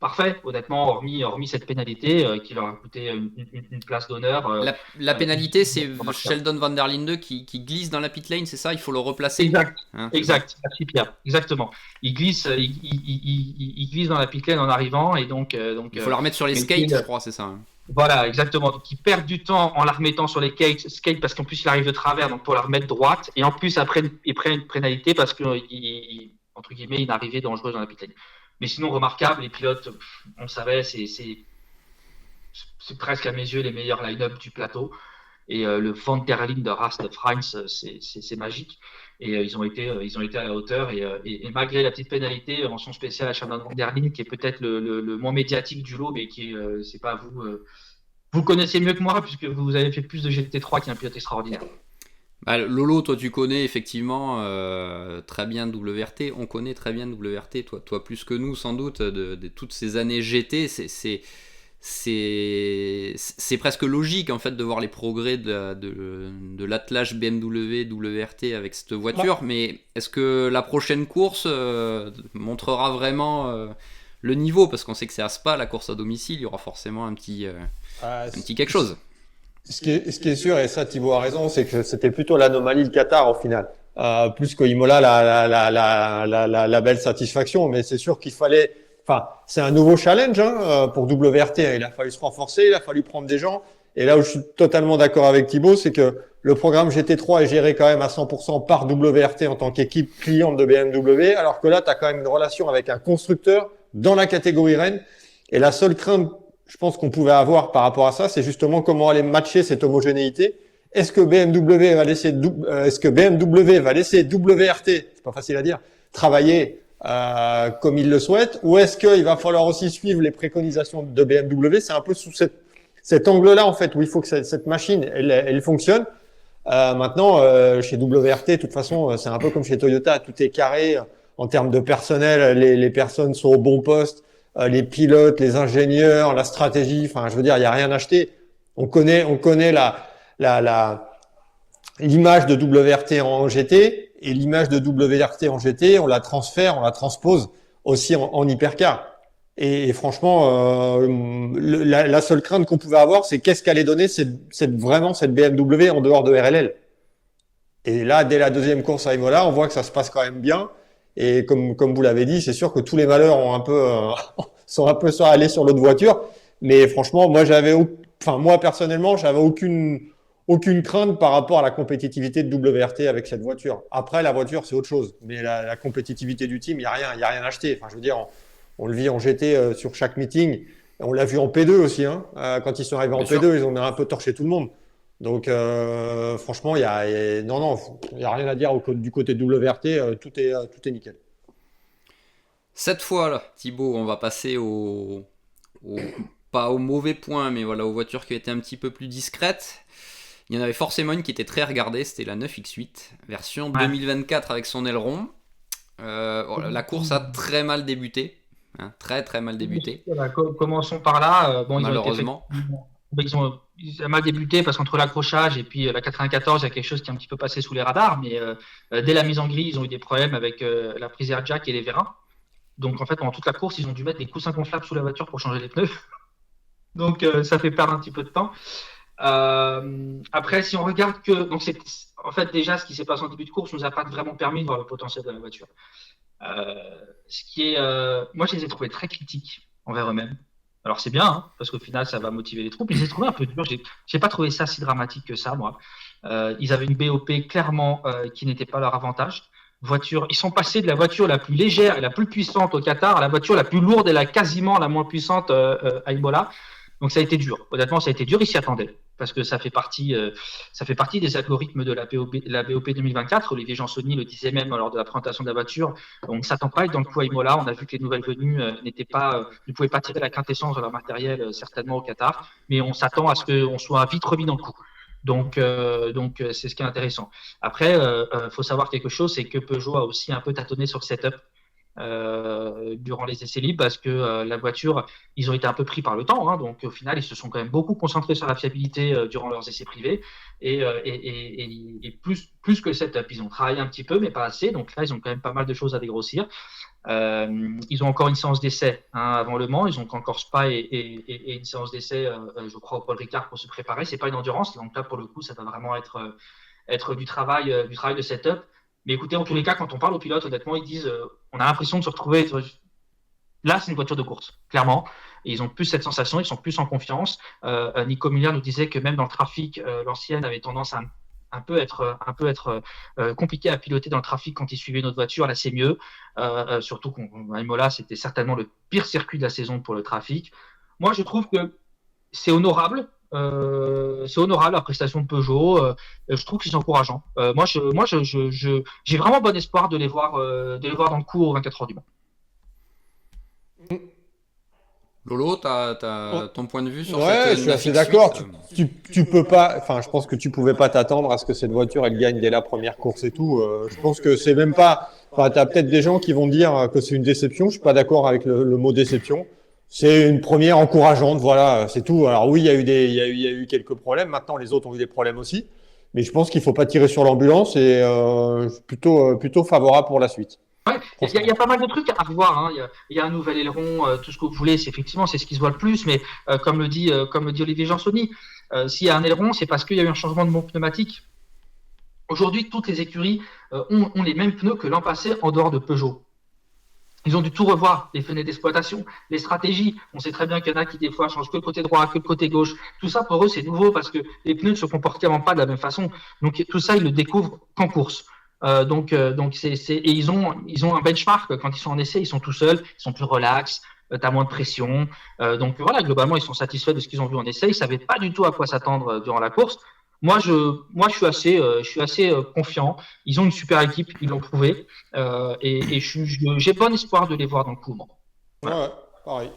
parfait, honnêtement, hormis cette pénalité qui leur a coûté une place d'honneur. La pénalité, c'est Sheldon van der Linde qui glisse dans la pit lane, c'est ça ? Il faut le replacer. Exact, exact. Merci Pierre, exactement. Il glisse dans la pit lane en arrivant et donc il faut la remettre sur les skates, je crois, c'est ça. Voilà, exactement. Donc, ils perdent du temps en la remettant sur les skates parce qu'en plus, il arrive de travers, donc pour la remettre droite. Et en plus, après, ils prennent une pénalité parce que, entre guillemets, une arrivée dangereuse dans la pit lane. Mais sinon, remarquable, les pilotes, on le savait, c'est presque à mes yeux les meilleurs line-up du plateau. Et le Van der Linde de Rast Franz, c'est magique. Et ils ont été à la hauteur. Et malgré la petite pénalité, mention spéciale à Sheldon van der Linde, qui est peut-être le moins médiatique du lot, mais qui c'est pas vous. Vous connaissez mieux que moi, puisque vous avez fait plus de GT3 qui est un pilote extraordinaire. Bah, Lolo, toi tu connais effectivement très bien WRT. On connaît très bien WRT, toi plus que nous sans doute, de toutes ces années GT. C'est presque logique en fait de voir les progrès de l'attelage BMW WRT avec cette voiture, mais est-ce que la prochaine course montrera vraiment le niveau, parce qu'on sait que c'est à Spa, la course à domicile, il y aura forcément un petit quelque chose. Ce qui est sûr, et ça Thibaut a raison, c'est que c'était plutôt l'anomalie le Qatar au final, plus que Imola la belle satisfaction, mais c'est sûr qu'il fallait. Enfin, c'est un nouveau challenge pour WRT. Il a fallu se renforcer, il a fallu prendre des gens. Et là où je suis totalement d'accord avec Thibaut, c'est que le programme GT3 est géré quand même à 100% par WRT en tant qu'équipe cliente de BMW, alors que là, tu as quand même une relation avec un constructeur dans la catégorie Rennes. Et la seule crainte, je pense, qu'on pouvait avoir par rapport à ça, c'est justement comment aller matcher cette homogénéité. Est-ce que BMW va laisser WRT, c'est pas facile à dire, travailler comme il le souhaite, ou est-ce qu'il va falloir aussi suivre les préconisations de BMW? C'est un peu sous cet angle-là en fait où il faut que cette machine elle fonctionne. Maintenant, chez WRT, de toute façon, c'est un peu comme chez Toyota, tout est carré en termes de personnel, les personnes sont au bon poste, les pilotes, les ingénieurs, la stratégie. Enfin, je veux dire, il y a rien à acheter. On connaît l'image de WRT en GT. Et l'image de WRT en GT, on la transpose aussi en hypercar. Et franchement, la seule crainte qu'on pouvait avoir, c'est qu'est-ce qu'allait donner vraiment cette BMW en dehors de RLL. Et là, dès la deuxième course à Imola, on voit que ça se passe quand même bien. Et comme vous l'avez dit, c'est sûr que tous les malheurs sont un peu allés sur l'autre voiture. Mais franchement, moi personnellement, j'avais aucune crainte par rapport à la compétitivité de WRT avec cette voiture. Après, la voiture, c'est autre chose. Mais la compétitivité du team, il n'y a rien à acheter. Enfin, je veux dire, on le vit en GT sur chaque meeting. On l'a vu en P2 aussi. Quand ils sont arrivés en P2, ils ont un peu torché tout le monde. Donc, franchement, il y a rien à dire du côté de WRT. Tout est nickel. Cette fois, là, Thibaut, on va passer pas au mauvais point, mais voilà, aux voitures qui ont été un petit peu plus discrètes. Il y en avait forcément une qui était très regardée, c'était la 9X8, version Ouais. 2024 avec son aileron. La course a très mal débuté, hein, très très mal débuté, Voilà, commençons par là. Bon, ils ont été malheureusement. ça a mal débuté parce qu'entre l'accrochage et puis la 94, il y a quelque chose qui est un petit peu passé sous les radars. Mais dès la mise en grille, ils ont eu des problèmes avec la prise air jack et les vérins. Donc en fait, pendant toute la course, ils ont dû mettre des coussins gonflables sous la voiture pour changer les pneus. Donc ça fait perdre un petit peu de temps. Après, si on regarde que, donc en fait déjà ce qui s'est passé en début de course nous a pas vraiment permis de voir le potentiel de la voiture. Moi, je les ai trouvés très critiques envers eux-mêmes. Alors c'est bien, hein, parce qu'au final, ça va motiver les troupes. Mais je les ai trouvés un peu durs. J'ai pas trouvé ça si dramatique que ça, moi. Ils avaient une BOP clairement qui n'était pas leur avantage. Ils sont passés de la voiture la plus légère et la plus puissante au Qatar à la voiture la plus lourde et quasiment la moins puissante à Imola. Donc ça a été dur. Honnêtement, ça a été dur. Ils s'y attendaient parce que ça fait partie des algorithmes de la BOP 2024. Olivier Jansoni le disait même lors de la présentation de la voiture. On ne s'attend pas à être dans le coup à Imola. On a vu que les nouvelles venues ne pouvaient pas tirer la quintessence de leur matériel certainement au Qatar, mais on s'attend à ce qu'on soit vite remis dans le coup. Donc c'est ce qui est intéressant. Après, faut savoir quelque chose, c'est que Peugeot a aussi un peu tâtonné sur le setup durant les essais libres parce que la voiture, ils ont été un peu pris par le temps. Hein, donc au final, ils se sont quand même beaucoup concentrés sur la fiabilité durant leurs essais privés et plus que le setup. Ils ont travaillé un petit peu, mais pas assez. Donc là, ils ont quand même pas mal de choses à dégrossir. Ils ont encore une séance d'essai avant Le Mans. Ils ont encore Spa et une séance d'essai, je crois, au Paul Ricard pour se préparer. C'est pas une endurance. Donc là, pour le coup, ça va vraiment être du travail de setup. Mais écoutez, en tous les cas, quand on parle aux pilotes, honnêtement, ils disent on a l'impression de se retrouver. Là, c'est une voiture de course, clairement. Et ils ont plus cette sensation, ils sont plus en confiance. Nico Muller nous disait que même dans le trafic, l'ancienne avait tendance à un peu être compliqué à piloter dans le trafic quand il suivait notre voiture. Là, c'est mieux. Surtout qu'à Imola, c'était certainement le pire circuit de la saison pour le trafic. Moi, je trouve que c'est honorable. La prestation de Peugeot. Je trouve que c'est encourageant. J'ai vraiment bon espoir de les voir dans le coup aux 24 heures du Mans. Lolo, t'as ton point de vue sur Ouais, cette je suis assez 9X8 d'accord. Tu peux pas, enfin, je pense que tu pouvais pas t'attendre à ce que cette voiture elle gagne dès la première course et tout. Je pense que c'est même pas. Enfin, t'as peut-être des gens qui vont dire que c'est une déception. Je suis pas d'accord avec le mot déception. C'est une première encourageante, voilà, c'est tout. Alors oui, il y a eu quelques problèmes. Maintenant, les autres ont eu des problèmes aussi. Mais je pense qu'il faut pas tirer sur l'ambulance et plutôt favorable pour la suite. Ouais, il y a pas mal de trucs à revoir. Hein. Il y a un nouvel aileron, tout ce que vous voulez. C'est effectivement, c'est ce qui se voit le plus. Mais comme le dit Olivier Jansoni, s'il y a un aileron, c'est parce qu'il y a eu un changement de pneumatique. Aujourd'hui, toutes les écuries ont les mêmes pneus que l'an passé en dehors de Peugeot. Ils ont dû tout revoir, les fenêtres d'exploitation, les stratégies. On sait très bien qu'il y en a qui, des fois, changent que le côté droit, que le côté gauche. Tout ça, pour eux, c'est nouveau parce que les pneus ne se comportent vraiment pas de la même façon. Donc, tout ça, ils le découvrent qu'en course. Et ils ont un benchmark. Quand ils sont en essai, ils sont tout seuls, ils sont plus relax, tu as moins de pression. Donc, voilà, globalement, ils sont satisfaits de ce qu'ils ont vu en essai. Ils ne savaient pas du tout à quoi s'attendre durant la course. Moi, je suis assez confiant. Ils ont une super équipe, ils l'ont prouvé. Et j'ai bon espoir de les voir dans le coup. Voilà. Ouais, pareil.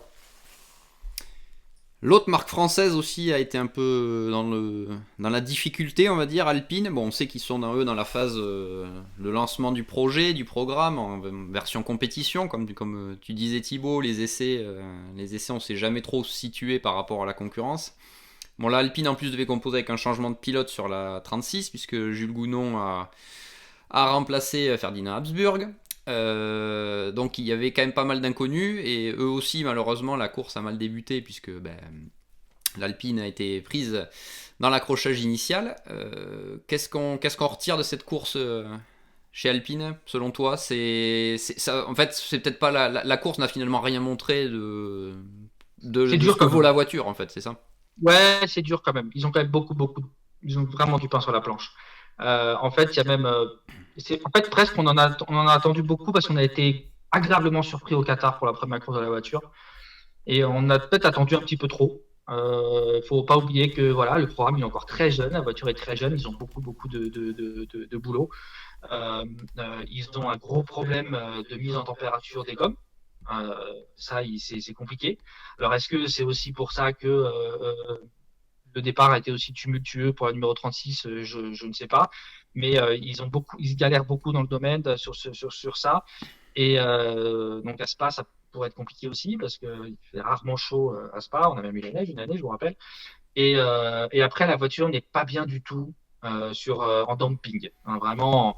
L'autre marque française aussi a été un peu dans la difficulté, on va dire, Alpine. Bon, on sait qu'ils sont dans la phase de lancement du projet, du programme, en version compétition, comme tu disais Thibaut, les essais on ne sait jamais trop se situer par rapport à la concurrence. Bon, là, Alpine en plus devait composer avec un changement de pilote sur la 36, puisque Jules Gounon a remplacé Ferdinand Habsburg. Donc il y avait quand même pas mal d'inconnus et eux aussi malheureusement la course a mal débuté puisque l'Alpine a été prise dans l'accrochage initial. Qu'est-ce qu'on retire de cette course chez Alpine selon toi? En fait c'est peut-être pas la course n'a finalement rien montré de ce que vaut la voiture en fait, c'est ça? Ouais, c'est dur quand même. Ils ont quand même ils ont vraiment du pain sur la planche. En fait, il y a même. Presque, on en a attendu beaucoup parce qu'on a été agréablement surpris au Qatar pour la première course de la voiture. Et on a peut-être attendu un petit peu trop. Faut pas oublier que voilà, le programme est encore très jeune, la voiture est très jeune, ils ont beaucoup de boulot. Ils ont un gros problème de mise en température des gommes. Ça, c'est compliqué. Alors, est-ce que c'est aussi pour ça que le départ a été aussi tumultueux pour la numéro 36, je ne sais pas. Mais ils galèrent beaucoup dans le domaine sur ça. Et donc à Spa, ça pourrait être compliqué aussi parce qu'il fait rarement chaud à Spa. On a même eu la neige une année, je vous rappelle. Et après, la voiture n'est pas bien du tout en damping. Hein, vraiment,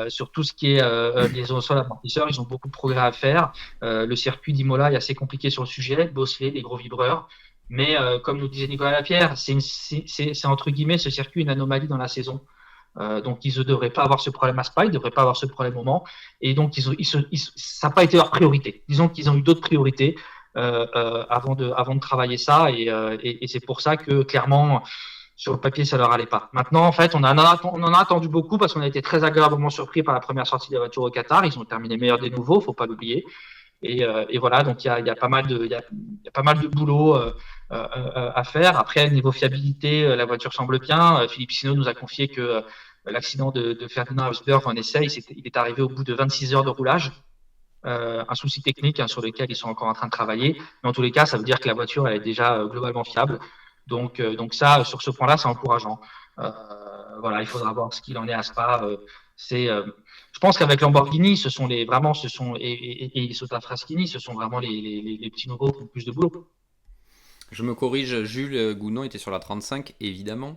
sur tout ce qui est les sols amortisseurs, ils ont beaucoup de progrès à faire. Le circuit d'Imola est assez compliqué sur le sujet, bosselé, des gros vibreurs. Mais comme nous disait Nicolas Lapierre, c'est entre guillemets ce circuit une anomalie dans la saison. Donc ils ne devraient pas avoir ce problème à Spa, ils ne devraient pas avoir ce problème au Mans. Et donc ça n'a pas été leur priorité. Disons qu'ils ont eu d'autres priorités avant de travailler ça. Et c'est pour ça que clairement, sur le papier, ça leur allait pas. Maintenant, en fait, on en a attendu beaucoup parce qu'on a été très agréablement surpris par la première sortie de la voiture au Qatar. Ils ont terminé meilleurs des nouveaux, faut pas l'oublier. Et voilà, donc il y a pas mal de boulot à faire. Après, niveau fiabilité, la voiture semble bien. Philippe Sino nous a confié que l'accident de Ferdinand Hülsberg en essai, il est arrivé au bout de 26 heures de roulage. Un souci technique sur lequel ils sont encore en train de travailler. Mais en tous les cas, ça veut dire que la voiture elle est déjà globalement fiable. Donc ça, sur ce point-là, c'est encourageant. Voilà, il faudra voir ce qu'il en est à Spa. Je pense qu'avec Lamborghini, et Sota Fraschini, ce sont vraiment les petits nouveaux qui ont plus de boulot. Je me corrige, Jules Gounon était sur la 35, évidemment.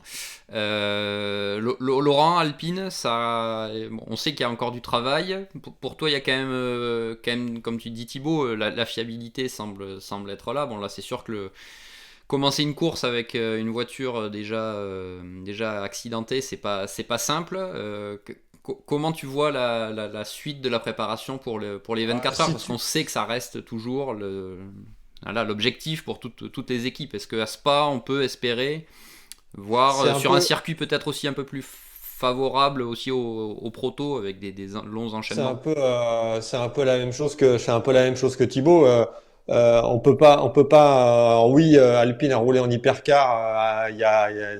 Laurent, Alpine, on sait qu'il y a encore du travail. Pour toi, il y a quand même, comme tu dis Thibaut, la fiabilité semble être là. Bon, là, c'est sûr que commencer une course avec une voiture déjà accidentée, c'est pas simple. Comment tu vois la suite de la préparation pour les 24 heures? Parce qu'on sait que ça reste toujours l'objectif pour toutes les équipes. Est-ce qu'à Spa, on peut espérer voir un circuit peut-être aussi un peu plus favorable aussi au proto avec des longs enchaînements? C'est un peu la même chose que Thibaut. On peut pas. Oui, Alpine a roulé en hypercar.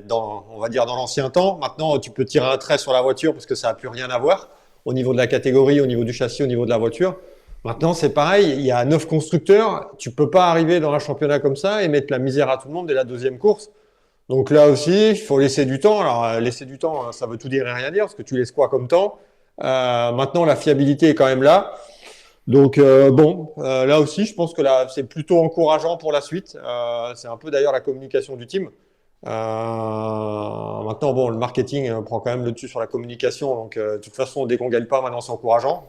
On va dire dans l'ancien temps. Maintenant, tu peux tirer un trait sur la voiture parce que ça a plus rien à voir au niveau de la catégorie, au niveau du châssis, au niveau de la voiture. Maintenant, c'est pareil. Il y a 9 constructeurs. Tu peux pas arriver dans un championnat comme ça et mettre la misère à tout le monde dès la deuxième course. Donc là aussi, il faut laisser du temps. Alors, laisser du temps, ça veut tout dire et rien dire parce que tu laisses quoi comme temps? Maintenant, la fiabilité est quand même là. Donc là aussi, je pense que là, c'est plutôt encourageant pour la suite. C'est un peu d'ailleurs la communication du team. Maintenant, le marketing prend quand même le dessus sur la communication. Donc, de toute façon, dès qu'on gagne pas, maintenant, c'est encourageant.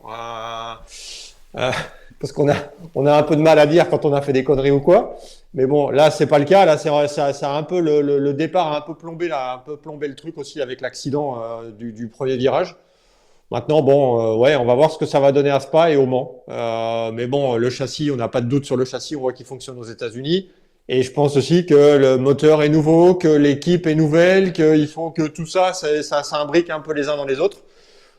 Parce qu'on a un peu de mal à dire quand on a fait des conneries ou quoi. Mais bon, là, c'est pas le cas. Là, ça a un peu le départ a un peu plombé le truc aussi avec l'accident du premier virage. Maintenant, on va voir ce que ça va donner à Spa et au Mans. Mais bon, le châssis, on n'a pas de doute sur le châssis. On voit qu'il fonctionne aux États-Unis. Et je pense aussi que le moteur est nouveau, que l'équipe est nouvelle, qu'il faut que tout ça s'imbrique un peu les uns dans les autres.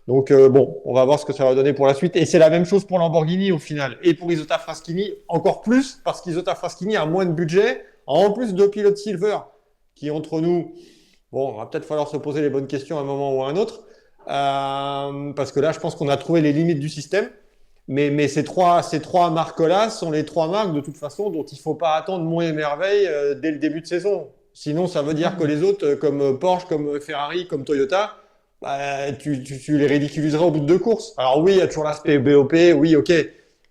Donc on va voir ce que ça va donner pour la suite. Et c'est la même chose pour Lamborghini au final. Et pour Isotta Fraschini, encore plus, parce qu'Isotta Fraschini a moins de budget. En plus, 2 pilotes Silver qui, entre nous, on va peut-être falloir se poser les bonnes questions à un moment ou à un autre. Parce que là, je pense qu'on a trouvé les limites du système. Mais ces trois marques-là sont les 3 marques, de toute façon, dont il ne faut pas attendre monts et merveilles dès le début de saison. Sinon, ça veut dire que les autres, comme Porsche, comme Ferrari, comme Toyota, tu les ridiculiseras au bout de 2 courses. Alors oui, il y a toujours l'aspect BOP, oui, ok.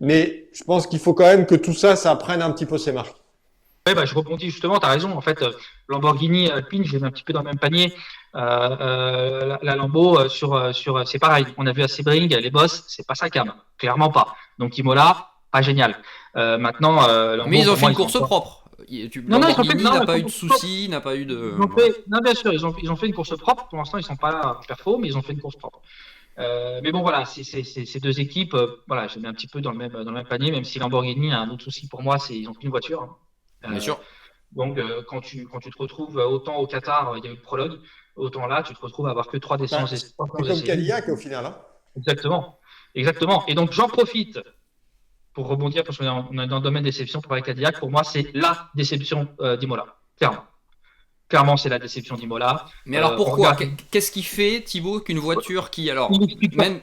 Mais je pense qu'il faut quand même que tout ça prenne un petit peu ses marques. Oui, je rebondis justement, tu as raison. En fait, Lamborghini, Alpine, je les mets un petit peu dans le même panier. La Lambo, c'est pareil. On a vu à Sebring, les boss, c'est pas ça cam. Clairement pas. Donc Imola, pas génial. Maintenant, Lambo, mais ils ont fait une course propre. Lamborghini n'a pas eu de soucis, n'a pas eu de. Non, bien sûr, ils ont fait une course propre. Pour l'instant, ils sont pas perfo, mais ils ont fait une course propre. Mais bon, voilà, ces 2 équipes, je les mets un petit peu dans le même panier, même si Lamborghini a un autre souci pour moi, c'est ils ont plus une voiture. Bien sûr. Donc, quand tu te retrouves autant au Qatar, il y a eu le prologue, autant là, tu te retrouves à avoir que 3 descentes. C'est comme Cadillac au final. Hein. Exactement. Et donc, j'en profite pour rebondir, parce qu'on est dans le domaine déception pour avec Cadillac. Pour moi, c'est la déception d'Imola. Clairement, c'est la déception d'Imola. Mais alors pourquoi Qu'est-ce qui fait, Thibaut, qu'une voiture qui, alors,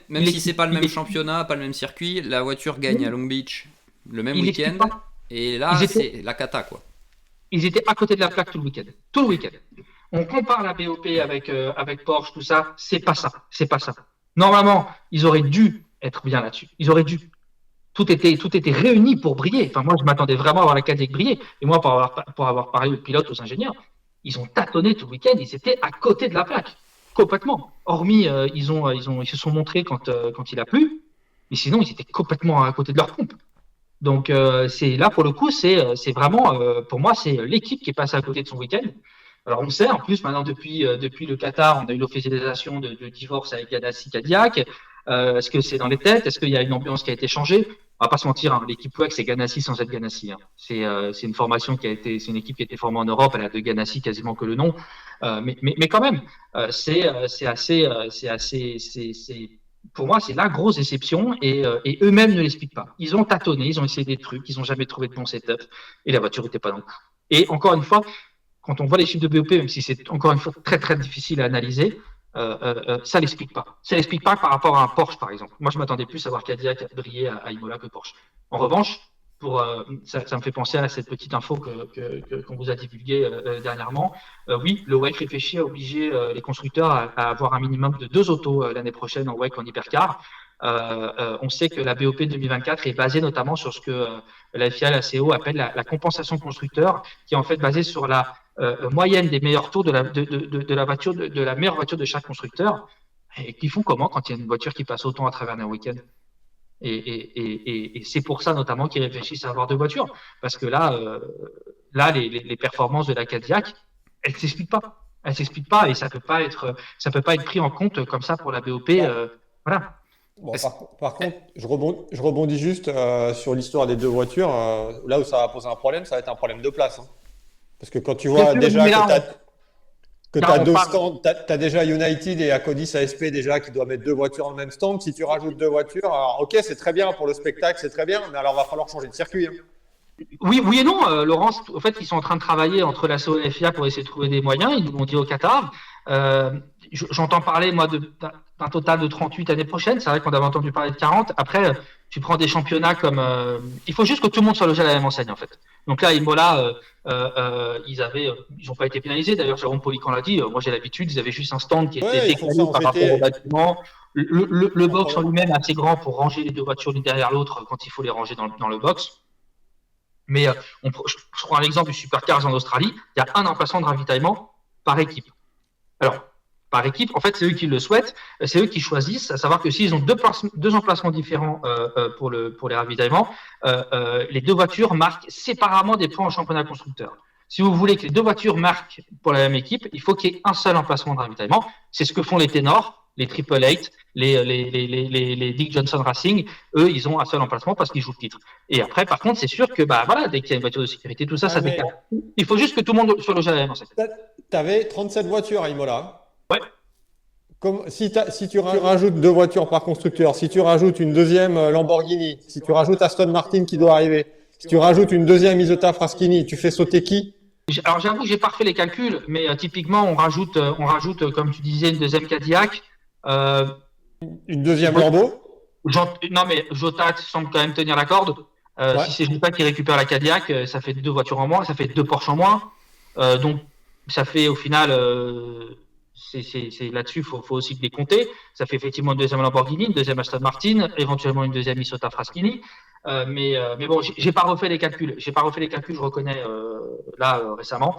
même si c'est pas le même championnat, pas le même circuit, la voiture gagne à Long Beach le même week-end, et là, c'est la cata, quoi. ils étaient à côté de la plaque tout le week-end. Tout le week-end. On compare la BOP avec Porsche, tout ça. C'est pas ça. C'est pas ça. Normalement, ils auraient dû être bien là-dessus. Ils auraient dû. Tout était réuni pour briller. Enfin, moi, je m'attendais vraiment à voir la Cadillac briller. Et moi, pour avoir parlé aux pilotes, aux ingénieurs, ils ont tâtonné tout le week-end. Ils étaient à côté de la plaque. Complètement. Hormis, ils se sont montrés quand il a plu. Mais sinon, ils étaient complètement à côté de leur pompe. Donc, c'est là, pour le coup, c'est vraiment, pour moi, c'est l'équipe qui est passée à côté de son week-end. Alors, on sait, en plus, maintenant, depuis le Qatar, on a eu l'officialisation de divorce avec Ganassi Cadillac. Est-ce que c'est dans les têtes? Est-ce qu'il y a une ambiance qui a été changée? On va pas se mentir, hein, l'équipe WEC, c'est Ganassi sans être Ganassi. Hein. C'est une formation c'est une équipe qui a été formée en Europe. Elle a de Ganassi quasiment que le nom. Mais quand même, pour moi, c'est la grosse déception et eux-mêmes ne l'expliquent pas. Ils ont tâtonné, ils ont essayé des trucs, ils n'ont jamais trouvé de bon setup et la voiture n'était pas dans le coup. Et encore une fois, quand on voit les chiffres de BOP, même si c'est encore une fois très très difficile à analyser, ça l'explique pas. Ça l'explique pas par rapport à un Porsche, par exemple. Moi, je m'attendais plus à voir Cadillac briller à Imola que Porsche. En revanche, ça me fait penser à cette petite info qu'on vous a divulguée dernièrement. Oui, le WEC réfléchit à obliger les constructeurs à avoir un minimum de 2 autos l'année prochaine en WEC en hypercar. On sait que la BOP 2024 est basée notamment sur ce que la FIA, la CO appelle la compensation constructeur, qui est en fait basée sur la moyenne des meilleurs tours de la voiture, de la meilleure voiture de chaque constructeur. Et qui font comment quand il y a une voiture qui passe autant à travers un week-end? Et c'est pour ça notamment qu'ils réfléchissent à avoir 2 voitures. Parce que là, les performances de la Cadillac, elles ne s'expliquent pas. Elles s'expliquent pas et ça peut pas être pris en compte comme ça pour la BOP. Voilà. Bon, par contre, je rebondis juste sur l'histoire des 2 voitures. Là où ça va poser un problème, ça va être un problème de place. Hein. Parce que quand tu vois déjà que tu as 2 stands, tu as déjà United et Acodis ASP déjà qui doivent mettre 2 voitures dans le même stand. Si tu rajoutes 2 voitures, alors ok, c'est très bien pour le spectacle, c'est très bien, mais alors il va falloir changer de circuit. Hein. Oui et non, Laurence. En fait, ils sont en train de travailler entre la CO et la FIA pour essayer de trouver des moyens. Ils nous l'ont dit au Qatar. J'entends parler, moi, d'un total de 38 l'année prochaine. C'est vrai qu'on avait entendu parler de 40. Après, tu prends des championnats comme... il faut juste que tout le monde soit logé à la même enseigne, en fait. Donc là, Imola, ils n'ont pas été pénalisés. D'ailleurs, Jérôme Polican l'a dit. Moi, j'ai l'habitude. Ils avaient juste un stand qui était décalé par rapport au bâtiment. Le box en lui-même est assez grand pour ranger les 2 voitures l'une derrière l'autre quand il faut les ranger dans le box. Mais je prends l'exemple du Supercars en Australie. Il y a un emplacement de ravitaillement par équipe. Alors, par équipe, en fait, c'est eux qui le souhaitent, c'est eux qui choisissent, à savoir que s'ils ont 2 emplacements différents pour les ravitaillements, les 2 voitures marquent séparément des points au championnat constructeur. Si vous voulez que les 2 voitures marquent pour la même équipe, il faut qu'il y ait un seul emplacement de ravitaillement. C'est ce que font les ténors, les Triple Eight, les Dick Johnson Racing. Eux, ils ont un seul emplacement parce qu'ils jouent le titre. Et après, par contre, c'est sûr que dès qu'il y a une voiture de sécurité, tout ça, ça décale. Il faut juste que tout le monde soit logé à la même enseigne. Tu avais 37 voitures à Imola. Ouais. Si tu rajoutes 2 voitures par constructeur, si tu rajoutes une deuxième Lamborghini, si tu rajoutes Aston Martin qui doit arriver, si tu rajoutes une deuxième Isota Fraschini, tu fais sauter qui? Alors j'avoue que j'ai pas fait les calculs, mais typiquement on rajoute comme tu disais une deuxième Cadillac, une deuxième Lambo. Non mais Jota semble quand même tenir la corde. Ouais. Si c'est Jota qui récupère la Cadillac, ça fait 2 voitures en moins, ça fait 2 Porsche en moins. Donc ça fait au final, c'est là-dessus, faut aussi les compter. Ça fait effectivement une deuxième Lamborghini, une deuxième Aston Martin, éventuellement une deuxième Isota Fraschini. Mais bon, j'ai pas refait les calculs. Je reconnais récemment.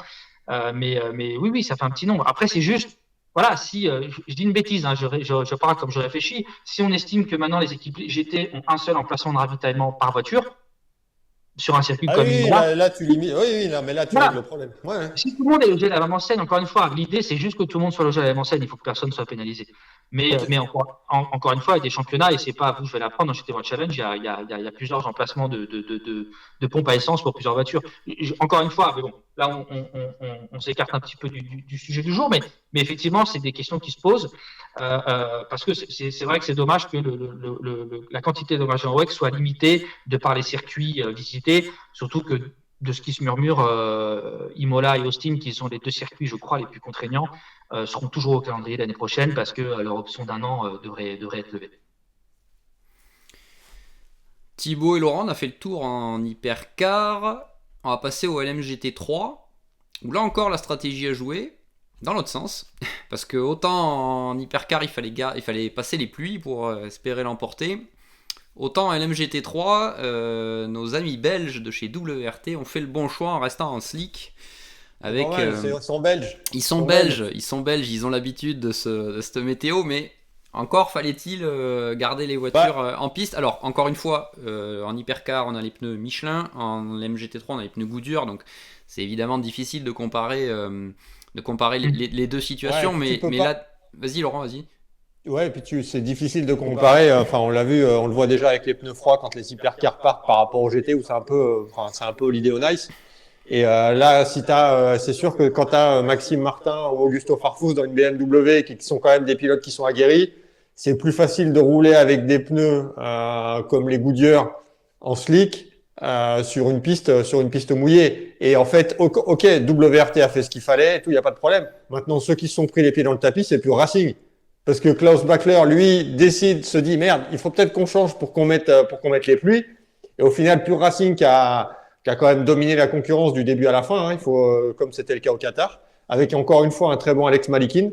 Mais oui, ça fait un petit nombre. Après, c'est juste, voilà, si je dis une bêtise, hein, je parle comme je réfléchis. Si on estime que maintenant les équipes GT ont un seul emplacement de ravitaillement par voiture sur un circuit comme là, tu limites. Oui, mais là, tu règles le problème. Ouais. Si tout le monde est logé à la même enseigne, encore une fois, l'idée, c'est juste que tout le monde soit logé à la même enseigne. Il faut que personne soit pénalisé. Mais encore une fois, il y a des championnats et c'est pas à vous, je vais l'apprendre. Dans GT World Challenge, il y a plusieurs emplacements de pompes à essence pour plusieurs voitures. Encore une fois, mais bon, là, on s'écarte un petit peu du sujet du jour, mais effectivement, c'est des questions qui se posent parce que c'est vrai que c'est dommage que la quantité de dommages en WEC soit limitée de par les circuits visités, surtout que de ce qui se murmure, Imola et Austin, qui sont les 2 circuits, je crois, les plus contraignants, seront toujours au calendrier l'année prochaine parce que leur option d'1 an devrait être levée. Thibaut et Laurent, on a fait le tour en hypercar. on va passer au LMGT3, où là encore la stratégie a joué dans l'autre sens, parce que autant en hypercar il fallait passer les pluies pour espérer l'emporter, autant en LMGT3, nos amis belges de chez WRT ont fait le bon choix en restant en slick. Avec, ils sont belges. Ils sont belges, ils ont l'habitude de cette météo, mais encore fallait-il garder les voitures en piste. Alors, encore une fois, en hypercar, on a les pneus Michelin, en MGT3, on a les pneus Goodyear, donc c'est évidemment difficile de comparer, les deux situations, mais là, vas-y Laurent, vas-y. Ouais, et puis c'est difficile de comparer. Enfin, on l'a vu, on le voit déjà avec les pneus froids quand les hypercars partent par rapport au GT, où c'est un peu Holiday on Ice. Et là, c'est sûr que quand tu as Maxime Martin ou Augusto Farfus dans une BMW, qui sont quand même des pilotes qui sont aguerris, c'est plus facile de rouler avec des pneus comme les Goodyear en slick sur une piste mouillée. Et en fait, ok, WRT a fait ce qu'il fallait, et tout, il n'y a pas de problème. Maintenant, ceux qui se sont pris les pieds dans le tapis, c'est Pure Racing. Parce que Klaus Bachler, lui, se dit merde, il faut peut-être qu'on change pour qu'on mette les pluies. Et au final, Pure Racing qui a quand même dominé la concurrence du début à la fin, comme c'était le cas au Qatar, avec encore une fois un très bon Alex Malikin,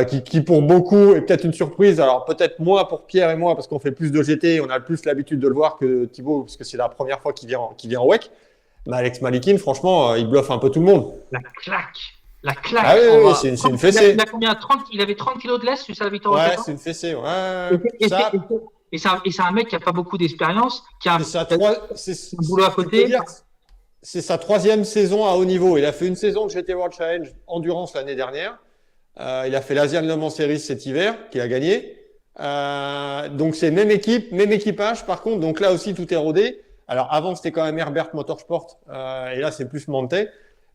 qui pour beaucoup est peut-être une surprise. Alors peut-être moins pour Pierre et moi, parce qu'on fait plus de GT, on a plus l'habitude de le voir que Thibaut, parce que c'est la première fois qu'il vient en WEC. Mais Alex Malikin, franchement, il bluffe un peu tout le monde. La claque. Ah oui, c'est une fessée. Il a combien 30, il avait 30 kilos de laisse sur sa victoire. Ouais, c'est une fessée. Ouais. Et c'est un mec qui n'a pas beaucoup d'expérience, qui a un boulot à côté. C'est sa 3e saison à haut niveau. Il a fait une saison de GT World Challenge Endurance l'année dernière. Il a fait l'Asian Le Mans Series cet hiver, qu'il a gagné. Donc c'est même équipe, même équipage. Par contre, donc là aussi tout est rodé. Alors avant c'était quand même Herbert Motorsport, et là c'est plus Monte.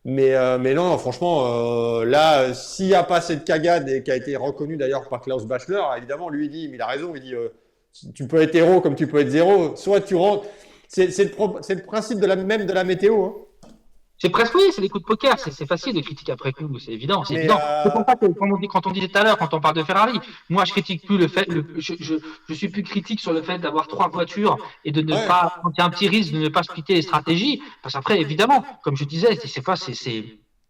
Mais non, franchement, là, s'il n'y a pas cette cagade et qui a été reconnue d'ailleurs par Klaus Bachler, évidemment, lui il dit, mais il a raison, il dit, tu peux être héros comme tu peux être zéro. Soit tu rentres, c'est le principe de la météo. Hein. C'est presque oui, c'est des coups de poker. C'est facile de critiquer après coup, c'est évident. C'est évident. C'est pour ça que quand on disait tout à l'heure, quand on parle de Ferrari, moi je critique plus je suis plus critique sur le fait d'avoir 3 voitures et de ne pas, quand il y a un petit risque de ne pas splitter les stratégies. Parce qu'après, évidemment, comme je disais,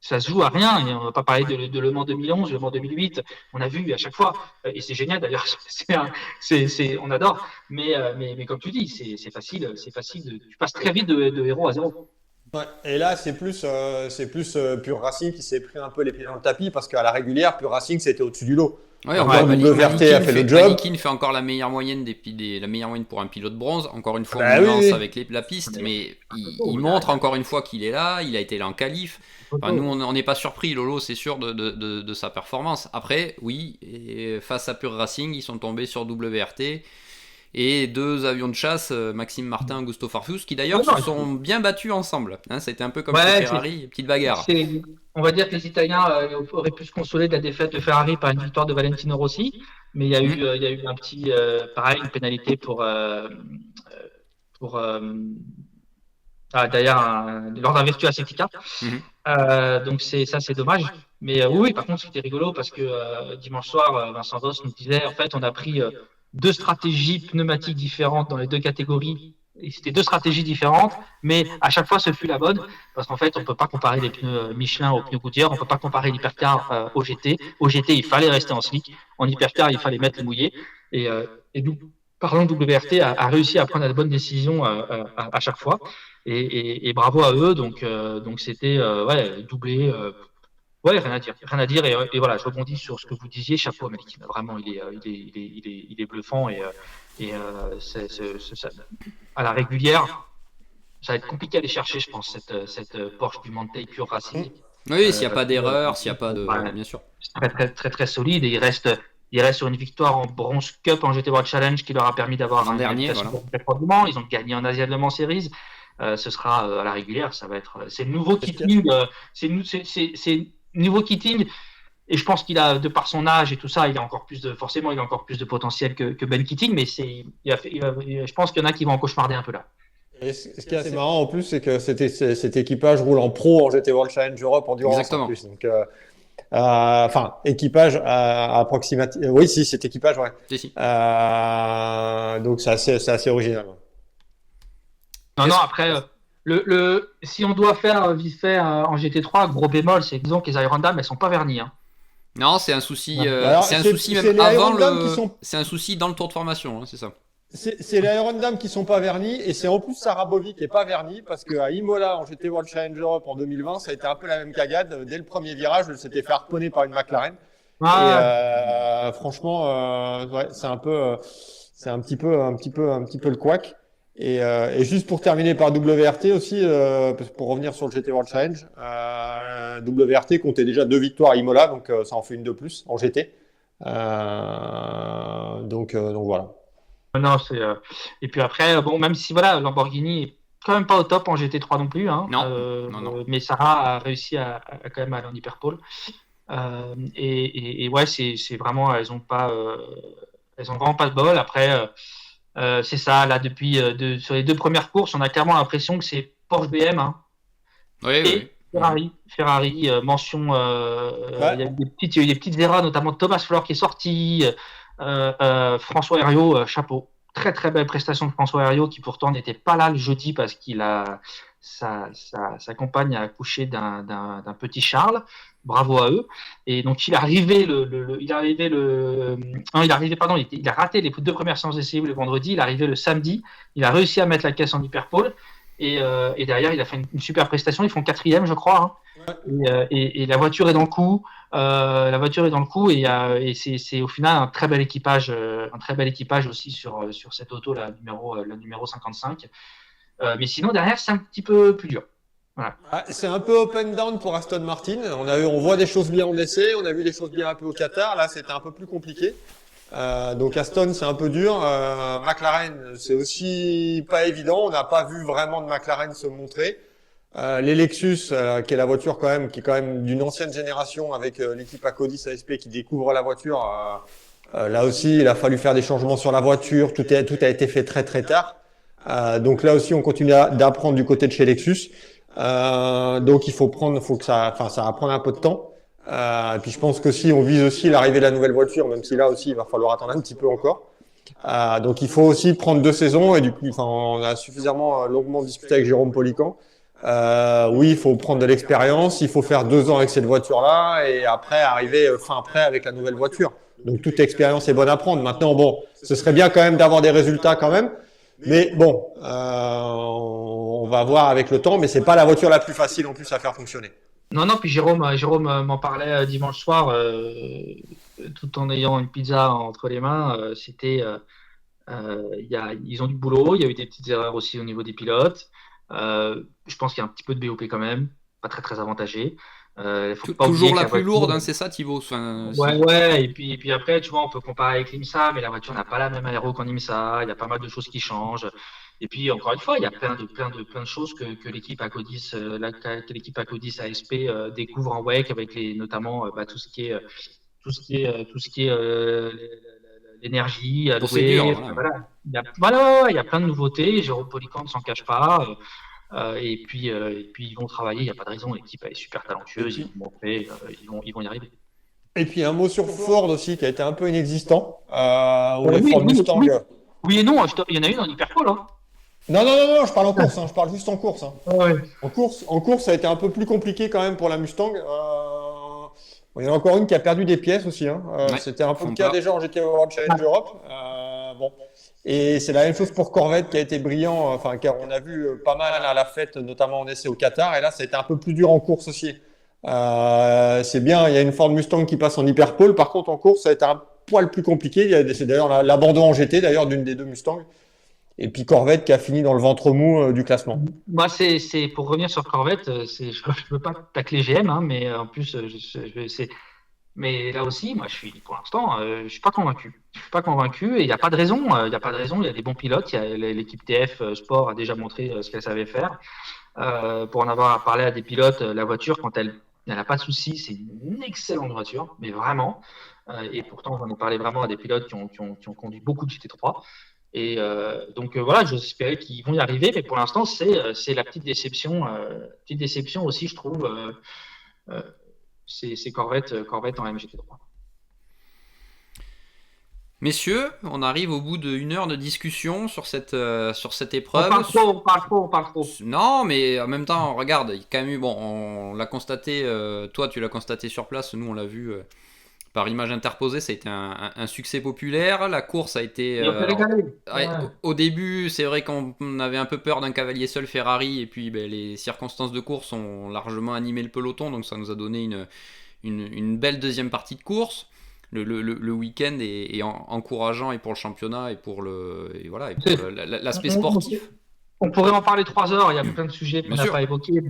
ça se joue à rien. Et on va pas parler de Le Mans 2011, Le Mans 2008. On a vu à chaque fois, et c'est génial d'ailleurs. On adore. Mais comme tu dis, c'est facile. Tu passes très vite de héros à zéro. Ouais, et là, c'est plus Pure Racing qui s'est pris un peu les pieds dans le tapis parce qu'à la régulière, Pure Racing c'était au-dessus du lot. Ouais, WRT a fait le job. Malikin fait encore la meilleure moyenne pour un pilote bronze. Encore une fois, on lance avec la piste, mais il montre encore une fois qu'il est là. Il a été là en qualif. Enfin, nous, on n'est pas surpris, Lolo, c'est sûr de sa performance. Après, oui, et face à Pure Racing, ils sont tombés sur WRT. Et 2 avions de chasse, Maxime Martin, Augusto Farfus, qui d'ailleurs se sont bien battus ensemble. C'était un peu comme chez Ferrari, petite bagarre. On va dire que les Italiens auraient pu se consoler de la défaite de Ferrari par une victoire de Valentino Rossi, mais il y a eu un petit, pareil, une pénalité lors d'un Virtua Safety Car. Donc c'est dommage. Mais oui, par contre, c'était rigolo parce que dimanche soir, Vincent Voss nous disait, en fait, on a pris 2 stratégies pneumatiques différentes dans les 2 catégories. Et c'était 2 stratégies différentes, mais à chaque fois, ce fut la bonne, parce qu'en fait, on ne peut pas comparer les pneus Michelin aux pneus Goodyear, on ne peut pas comparer l'hypercar au GT. Au GT, il fallait rester en slick. En hypercar, il fallait mettre les mouillés. Et pardon, WRT a réussi à prendre la bonne décision à chaque fois. Et bravo à eux. Donc c'était doublé. Rien à dire. Et voilà, je rebondis sur ce que vous disiez. Chapeau à Malikin. Vraiment, il est bluffant à la régulière, ça va être compliqué à aller chercher, je pense, cette Porsche du Mantei Pure Racing. Oui, s'il n'y a pas d'erreur, s'il n'y a pas de, bien sûr. C'est très très solide et il reste sur une victoire en Bronze Cup en GT World Challenge qui leur a permis d'avoir un dernier. Voilà. Ils ont gagné en Asian Le Mans Series. Ce sera à la régulière. Ça va être, c'est le nouveau kitting. C'est niveau kitting, et je pense qu'il a, de par son âge et tout ça, il a encore plus de potentiel que Ben Keating, mais je pense qu'il y en a qui vont en cauchemarder un peu là. Et ce qui est assez marrant en plus, c'est que cet équipage roule en pro en GT World Challenge Europe Endurance. Exactement. En plus. Donc, équipage approximatif. Oui, si, cet équipage, ouais. Si. Donc c'est assez original. Non, après, Si on doit faire vite fait en GT3, gros bémol, c'est disons que les Iron Dam, elles sont pas vernies. Hein. Non, c'est un souci. Alors, C'est un souci c'est même les avant Iron Dam qui sont C'est un souci dans le tour de formation, hein, c'est ça. C'est les Iron Dam qui sont pas vernis et c'est en plus Sarah Bovy qui est pas verni parce qu'à Imola en GT World Challenge Europe en 2020 ça a été un peu la même cagade. Dès le premier virage, elle s'était fait harponner par une McLaren. Et franchement, ouais, c'est un petit peu le couac. Et juste pour terminer par WRT aussi, pour revenir sur le GT World Challenge, WRT comptait déjà 2 victoires à Imola, donc ça en fait une de plus en GT. Donc voilà. Non, et puis après, bon, même si voilà, Lamborghini est quand même pas au top en GT3 non plus, hein, non. mais Sarah a réussi à quand même aller en hyperpole. Et ouais, c'est vraiment, elles ont vraiment pas de bol. Après, c'est ça, là, depuis sur les 2 premières courses, on a clairement l'impression que c'est Porsche BM, hein, Oui, et oui. Ferrari, mention, Ouais. il y a eu des petites erreurs, notamment Thomas Flor qui est sorti, François Heriot, chapeau. Très très belle prestation de François Heriot qui pourtant n'était pas là le jeudi parce qu'il a sa compagne a accouché d'un petit Charles. Bravo à eux. Et donc il a raté les 2 premières séances d'essai le vendredi. Il est arrivé le samedi. Il a réussi à mettre la caisse en hyperpole. Et derrière, il a fait une super prestation. Ils font 4e, je crois. Hein. Et la voiture est dans le coup. Et c'est au final un très bel équipage aussi sur cette auto, la numéro 55. Mais sinon, derrière, c'est un petit peu plus dur. Voilà. C'est un peu up and down pour Aston Martin. On voit des choses bien en essai, on a vu des choses bien un peu au Qatar. Là, c'était un peu plus compliqué. Donc Aston, c'est un peu dur. McLaren, c'est aussi pas évident. On n'a pas vu vraiment de McLaren se montrer. Les Lexus, qui est la voiture qui est quand même d'une ancienne génération avec l'équipe Acodis ASP qui découvre la voiture. Là aussi, il a fallu faire des changements sur la voiture. Tout a été fait très très tard. Donc là aussi, on continue d'apprendre du côté de chez Lexus. Donc il faut que ça va prendre un peu de temps. Et puis je pense que si on vise aussi l'arrivée de la nouvelle voiture, même si là aussi il va falloir attendre un petit peu encore. Donc il faut aussi prendre 2 saisons et du coup, on a suffisamment longuement discuté avec Jérôme Polican. Oui, il faut prendre de l'expérience, il faut faire 2 ans avec cette voiture-là et après arriver fin prêt avec la nouvelle voiture. Donc toute expérience est bonne à prendre. Maintenant, bon, ce serait bien quand même d'avoir des résultats quand même. Mais bon, on va voir avec le temps, mais c'est pas la voiture la plus facile en plus à faire fonctionner. Non, puis Jérôme m'en parlait dimanche soir, tout en ayant une pizza entre les mains. Ils ont du boulot, il y a eu des petites erreurs aussi au niveau des pilotes. Je pense qu'il y a un petit peu de BOP quand même, pas très très avantagé. Faut pas toujours la plus lourde, hein, c'est ça, Thibaut. Ouais, et puis après, tu vois, on peut comparer avec l'IMSA, mais la voiture n'a pas la même aéro qu'en IMSA. Il y a pas mal de choses qui changent. Et puis encore une fois, il y a plein de choses que l'équipe Acodis, ASP découvre en WEC avec notamment tout ce qui est l'énergie allouée. Voilà. Il y a plein de nouveautés. Jérôme Polican ne s'en cache pas. Et puis ils vont travailler. Il n'y a pas de raison. L'équipe est super talentueuse. Ils vont montrer. Ils vont y arriver. Et puis un mot sur Ford aussi qui a été un peu inexistant. Ford Mustang. Oui et non. Il y en a une en hyperpole. Hein. Non, je parle en course. Je parle juste en course. Ouais. En course, ça a été un peu plus compliqué quand même pour la Mustang. Il y en a encore une qui a perdu des pièces aussi. C'était un peu le cas déjà en GT World Challenge Europe. Bon. Et c'est la même chose pour Corvette qui a été brillant. Car on a vu pas mal à la fête, notamment en essai au Qatar. Et là, ça a été un peu plus dur en course aussi. C'est bien, il y a une Ford Mustang qui passe en hyperpole. Par contre, en course, ça a été un poil plus compliqué. C'est d'ailleurs l'abandon en GT d'ailleurs d'une des 2 Mustangs. Et puis Corvette qui a fini dans le ventre mou du classement. Moi, c'est pour revenir sur Corvette, je ne veux pas tacler GM, hein, mais en plus, mais là aussi, moi, pour l'instant, je suis pas convaincu. Je suis pas convaincu et il n'y a pas de raison. Il y a pas de raison. Il y a des bons pilotes. L'équipe TF Sport a déjà montré ce qu'elle savait faire. Pour en avoir parlé à des pilotes, la voiture, quand elle n'a pas de souci, c'est une excellente voiture, mais vraiment. Et pourtant, j'en ai parlé vraiment à des pilotes qui ont conduit beaucoup de GT3. Et donc voilà, j'espérais qu'ils vont y arriver, mais pour l'instant, c'est la petite déception aussi, je trouve. C'est Corvette en MGT3. Messieurs, on arrive au bout d'une heure de discussion sur cette On épreuve. parle trop, on parle trop, on parle trop. Non, mais en même temps, regarde, il y a quand même eu, bon, on l'a constaté, toi tu l'as constaté sur place, nous on l'a vu par image interposée, ça a été un succès populaire. La course a été. Et on peut régaler. Ouais. Au début, c'est vrai qu'on avait un peu peur d'un cavalier seul Ferrari, et puis les circonstances de course ont largement animé le peloton, donc ça nous a donné une belle deuxième partie de course. Le week-end est encourageant et pour le championnat et pour l'aspect sportif. On pourrait en parler 3 heures, il y a plein de sujets qu'on Bien n'a sûr. pas évoqués.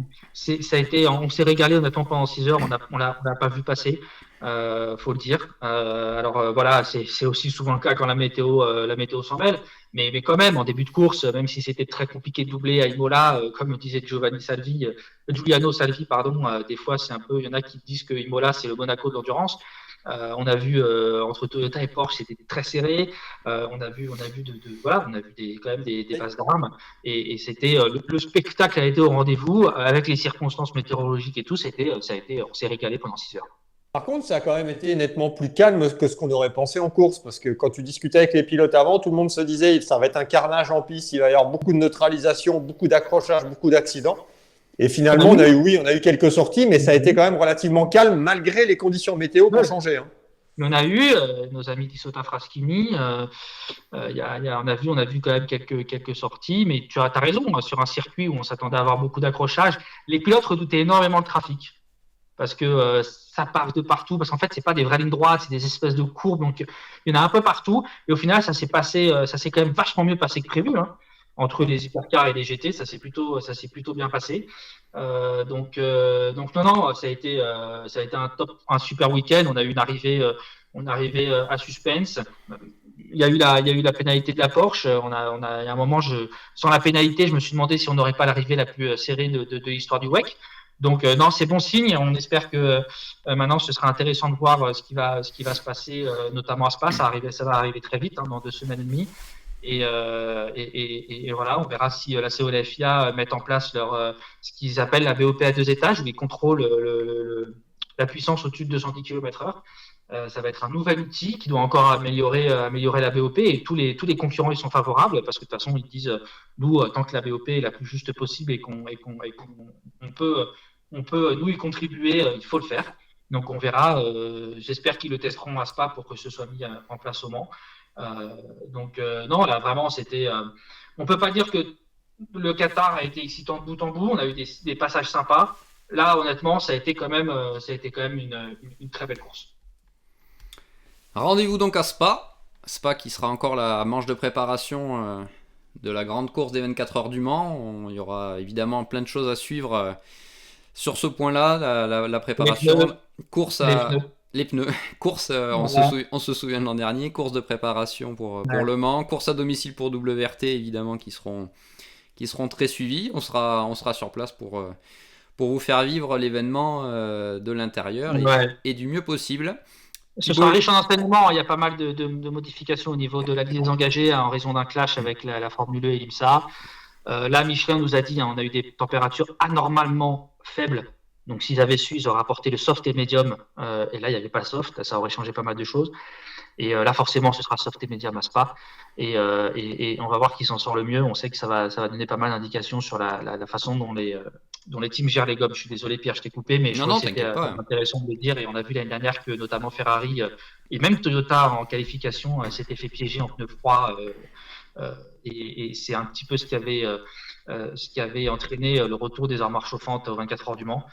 On s'est régalé honnêtement pendant 6 heures, on l'a pas vu passer, faut le dire. Voilà, c'est aussi souvent le cas quand la météo s'en mêle. Mais quand même, en début de course, même si c'était très compliqué de doubler à Imola, comme disait Giuliano Salvi, pardon, des fois il y en a qui disent que Imola c'est le Monaco de l'endurance. On a vu entre Toyota et Porsche, c'était très serré. On a vu quand même des passes d'armes. Et c'était le spectacle a été au rendez-vous avec les circonstances météorologiques et tout. On s'est régalé pendant 6 heures. Par contre, ça a quand même été nettement plus calme que ce qu'on aurait pensé en course, parce que quand tu discutais avec les pilotes avant, tout le monde se disait ça va être un carnage en piste, il va y avoir beaucoup de neutralisation, beaucoup d'accrochages, beaucoup d'accidents. Et finalement, on a eu quelques sorties, mais ça a été quand même relativement calme malgré les conditions météo qui ont changé. Hein. On a eu nos amis d'Issota Fraschini, on a vu quand même quelques sorties, mais tu as raison, sur un circuit où on s'attendait à avoir beaucoup d'accrochages, les pilotes redoutaient énormément le trafic. Parce que ça part de partout, parce qu'en fait, c'est pas des vraies lignes droites, c'est des espèces de courbes, donc il y en a un peu partout. Et au final, ça s'est quand même vachement mieux passé que prévu. Hein. Entre les hypercars et les GT, ça s'est plutôt bien passé. Donc non, ça a été un super week-end. On a eu une arrivée à suspense. Il y a eu la pénalité de la Porsche. Il y a un moment, sans la pénalité, je me suis demandé si on n'aurait pas l'arrivée la plus serrée de l'histoire du WEC. Donc non, c'est bon signe. On espère que maintenant, ce sera intéressant de voir ce qui va se passer, notamment à Spa. Ça va arriver très vite, dans 2 semaines et demie. Et voilà, on verra si la CO et la FIA mettent en place ce qu'ils appellent la BOP à 2 étages, où ils contrôlent la puissance au-dessus de 210 km/h. Ça va être un nouvel outil qui doit encore améliorer la BOP, et tous les concurrents ils sont favorables parce que de toute façon ils disent nous tant que la BOP est la plus juste possible et qu'on peut nous y contribuer, il faut le faire. Donc on verra. J'espère qu'ils le testeront à Spa pour que ce soit mis en place au Mans. Non, là vraiment c'était. On peut pas dire que le Qatar a été excitant de bout en bout. On a eu des passages sympas. Là, honnêtement, ça a été quand même une très belle course. Rendez-vous donc à Spa qui sera encore la manche de préparation de la grande course des 24 heures du Mans. Il y aura évidemment plein de choses à suivre sur ce point-là, la préparation, les pneus, course, on se souvient de l'an dernier, course de préparation pour Le Mans, course à domicile pour WRT évidemment qui seront très suivis. On sera sur place pour vous faire vivre l'événement de l'intérieur et du mieux possible. Ce sera riche en enseignements. Il y a pas mal de modifications au niveau de la liste des engagés en raison d'un clash avec la Formule 2 et l'IMSA. Là, Michelin nous a dit, on a eu des températures anormalement faibles. Donc, s'ils avaient su, ils auraient apporté le soft et le médium. Et là, il n'y avait pas le soft. Ça aurait changé pas mal de choses. Et là, forcément, ce sera soft et médium à Spa. Et on va voir qui s'en sort le mieux. On sait que ça va donner pas mal d'indications sur la façon dont les teams gèrent les gommes. Je suis désolé, Pierre, je t'ai coupé, mais je trouve que c'était intéressant de le dire. Et on a vu l'année dernière que notamment Ferrari et même Toyota en qualification s'était fait piéger en pneus froids. Et c'est un petit peu ce qui avait entraîné le retour des armoires chauffantes aux 24 heures du Mans.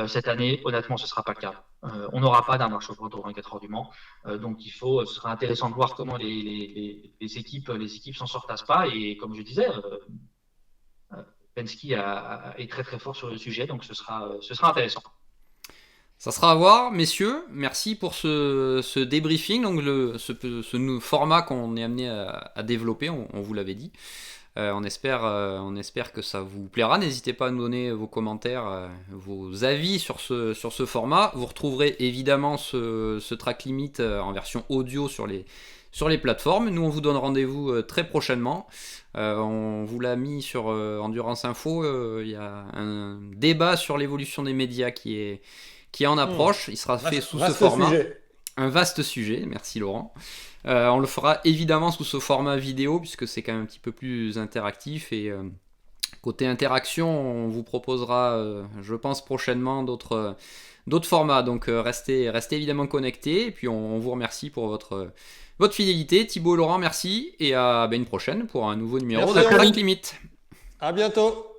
Cette année, honnêtement, ce ne sera pas le cas. On n'aura pas d'armoire chauffante aux 24 heures du Mans. Donc, ce sera intéressant de voir comment les équipes s'en sortent à Spa. Et comme je disais, Penske est très très fort sur le sujet. Donc, ce sera intéressant. Ça sera à voir, messieurs. Merci pour ce débriefing, donc ce format qu'on est amené à développer, on vous l'avait dit. On espère que ça vous plaira. N'hésitez pas à nous donner vos commentaires, vos avis sur ce format. Vous retrouverez évidemment ce track limit en version audio sur les plateformes. Nous, on vous donne rendez-vous très prochainement. On vous l'a mis sur Endurance Info. Il y a un débat sur l'évolution des médias qui est en approche. Il sera fait sous ce format. Un vaste sujet, merci Laurent. On le fera évidemment sous ce format vidéo puisque c'est quand même un petit peu plus interactif et côté interaction, on vous proposera, je pense prochainement d'autres formats. Donc restez évidemment connectés et puis on vous remercie pour votre fidélité. Thibaut et Laurent, merci et à une prochaine pour un nouveau numéro Merci de Track Limit. À bientôt.